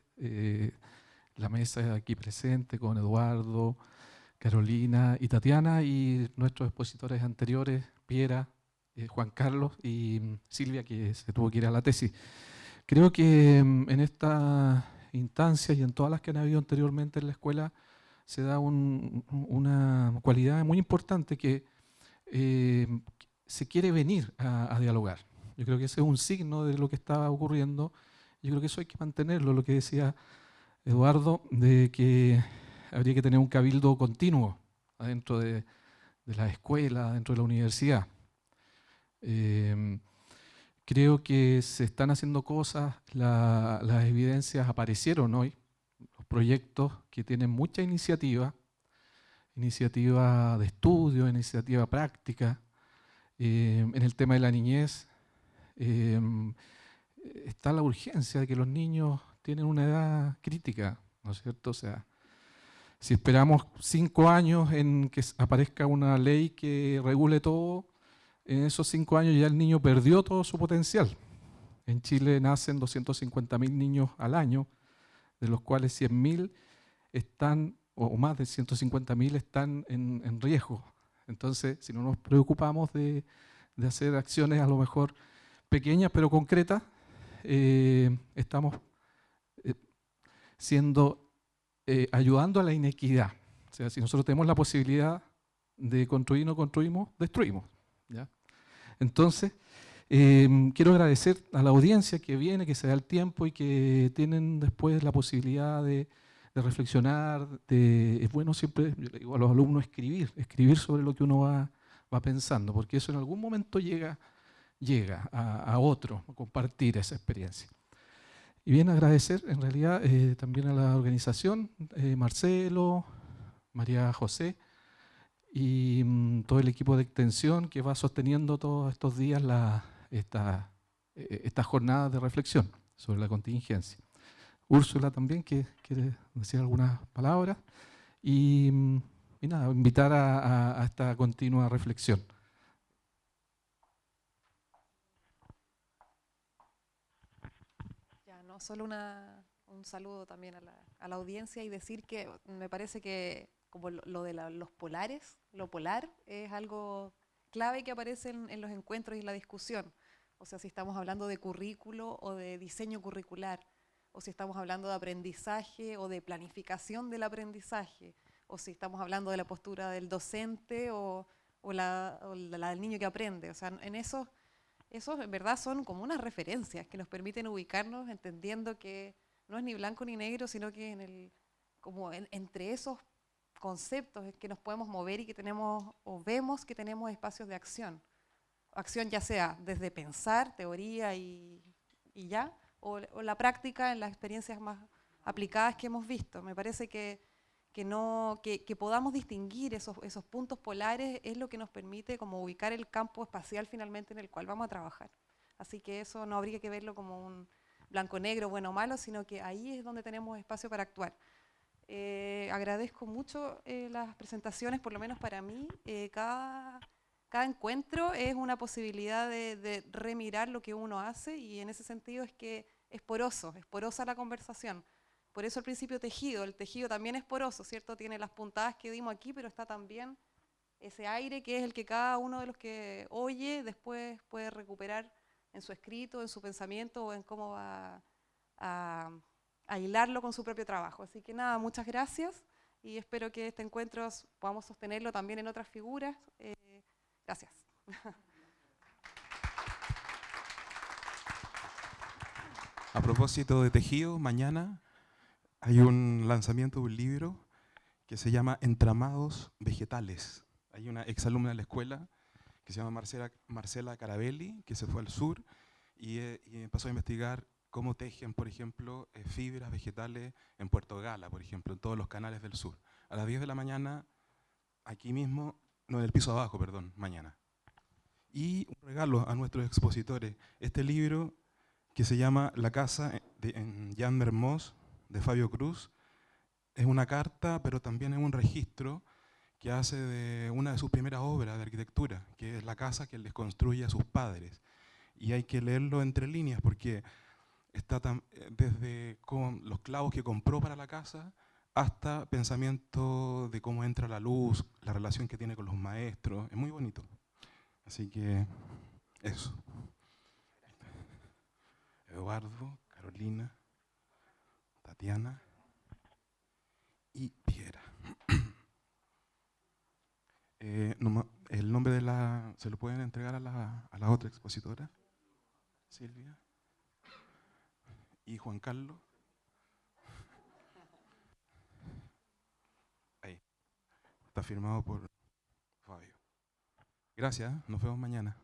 la mesa aquí presente con Eduardo, Carolina y Tatiana, y nuestros expositores anteriores, Piera, Juan Carlos y Silvia, que se tuvo que ir a la tesis. Creo que en esta instancia y en todas las que han habido anteriormente en la escuela se da una cualidad muy importante, que se quiere venir a dialogar. Yo creo que ese es un signo de lo que está ocurriendo. Yo creo que eso hay que mantenerlo, lo que decía Eduardo, de que habría que tener un cabildo continuo adentro de la escuela, dentro de la universidad. Creo que se están haciendo cosas, las evidencias aparecieron hoy, los proyectos que tienen mucha iniciativa de estudio, iniciativa práctica. En el tema de la niñez está la urgencia de que los niños tienen una edad crítica, ¿no es cierto? O sea, si esperamos 5 años en que aparezca una ley que regule todo, en esos 5 años ya el niño perdió todo su potencial. En Chile nacen 250.000 niños al año, de los cuales 100.000 están, o más de 150.000 están en riesgo. Entonces, si no nos preocupamos de hacer acciones a lo mejor pequeñas pero concretas, estamos ayudando a la inequidad. O sea, si nosotros tenemos la posibilidad de construir y no construimos, destruimos, ¿ya? Entonces, quiero agradecer a la audiencia que viene, que se da el tiempo y que tienen después la posibilidad de reflexionar. Es bueno siempre, yo le digo a los alumnos, escribir sobre lo que uno va pensando, porque eso en algún momento llega a otro, a compartir esa experiencia. Y bien, agradecer en realidad también a la organización, Marcelo, María José, y todo el equipo de extensión que va sosteniendo todos estos días esta jornada de reflexión sobre la contingencia. Úrsula también, que quiere decir algunas palabras, y nada, invitar a esta continua reflexión. Ya, no solo un saludo también a la audiencia, y decir que me parece que como lo de los polares, lo polar es algo clave que aparece en los encuentros y la discusión. O sea, si estamos hablando de currículo o de diseño curricular, o si estamos hablando de aprendizaje o de planificación del aprendizaje, o si estamos hablando de la postura del docente o la del niño que aprende. O sea, en esos en verdad son como unas referencias que nos permiten ubicarnos, entendiendo que no es ni blanco ni negro, sino que entre esos conceptos es que nos podemos mover y que tenemos, o vemos que tenemos espacios de acción. Acción ya sea desde pensar, teoría y ya, o la práctica en las experiencias más aplicadas que hemos visto. Me parece que podamos distinguir esos puntos polares es lo que nos permite como ubicar el campo espacial finalmente en el cual vamos a trabajar. Así que eso no habría que verlo como un blanco-negro, bueno o malo, sino que ahí es donde tenemos espacio para actuar. Agradezco mucho las presentaciones, por lo menos para mí. Cada encuentro es una posibilidad de remirar lo que uno hace, y en ese sentido es que es porosa la conversación. Por eso al principio el tejido también es poroso, ¿cierto? Tiene las puntadas que dimos aquí, pero está también ese aire que es el que cada uno de los que oye después puede recuperar en su escrito, en su pensamiento, o en cómo va a hilarlo con su propio trabajo. Así que nada, muchas gracias, y espero que este encuentro podamos sostenerlo también en otras figuras. Gracias. A propósito de tejido, mañana hay un lanzamiento de un libro que se llama Entramados Vegetales. Hay una exalumna de la escuela que se llama Marcela Carabelli, que se fue al sur y empezó a investigar cómo tejen, por ejemplo, fibras vegetales en Puerto Gala, por ejemplo, en todos los canales del sur. A las 10 de la mañana, aquí mismo, no, en el piso abajo, perdón, mañana. Y un regalo a nuestros expositores, este libro que se llama La casa en Jan Mermoz, de Fabio Cruz. Es una carta, pero también es un registro que hace de una de sus primeras obras de arquitectura, que es la casa que les construye a sus padres. Y hay que leerlo entre líneas porque está desde los clavos que compró para la casa hasta pensamiento de cómo entra la luz, la relación que tiene con los maestros. Es muy bonito. Así que eso. Eduardo, Carolina, Tatiana y Piera. El nombre de la... ¿Se lo pueden entregar a la otra expositora? Silvia. Y Juan Carlos. Ahí. Está firmado por Fabio. Gracias, nos vemos mañana.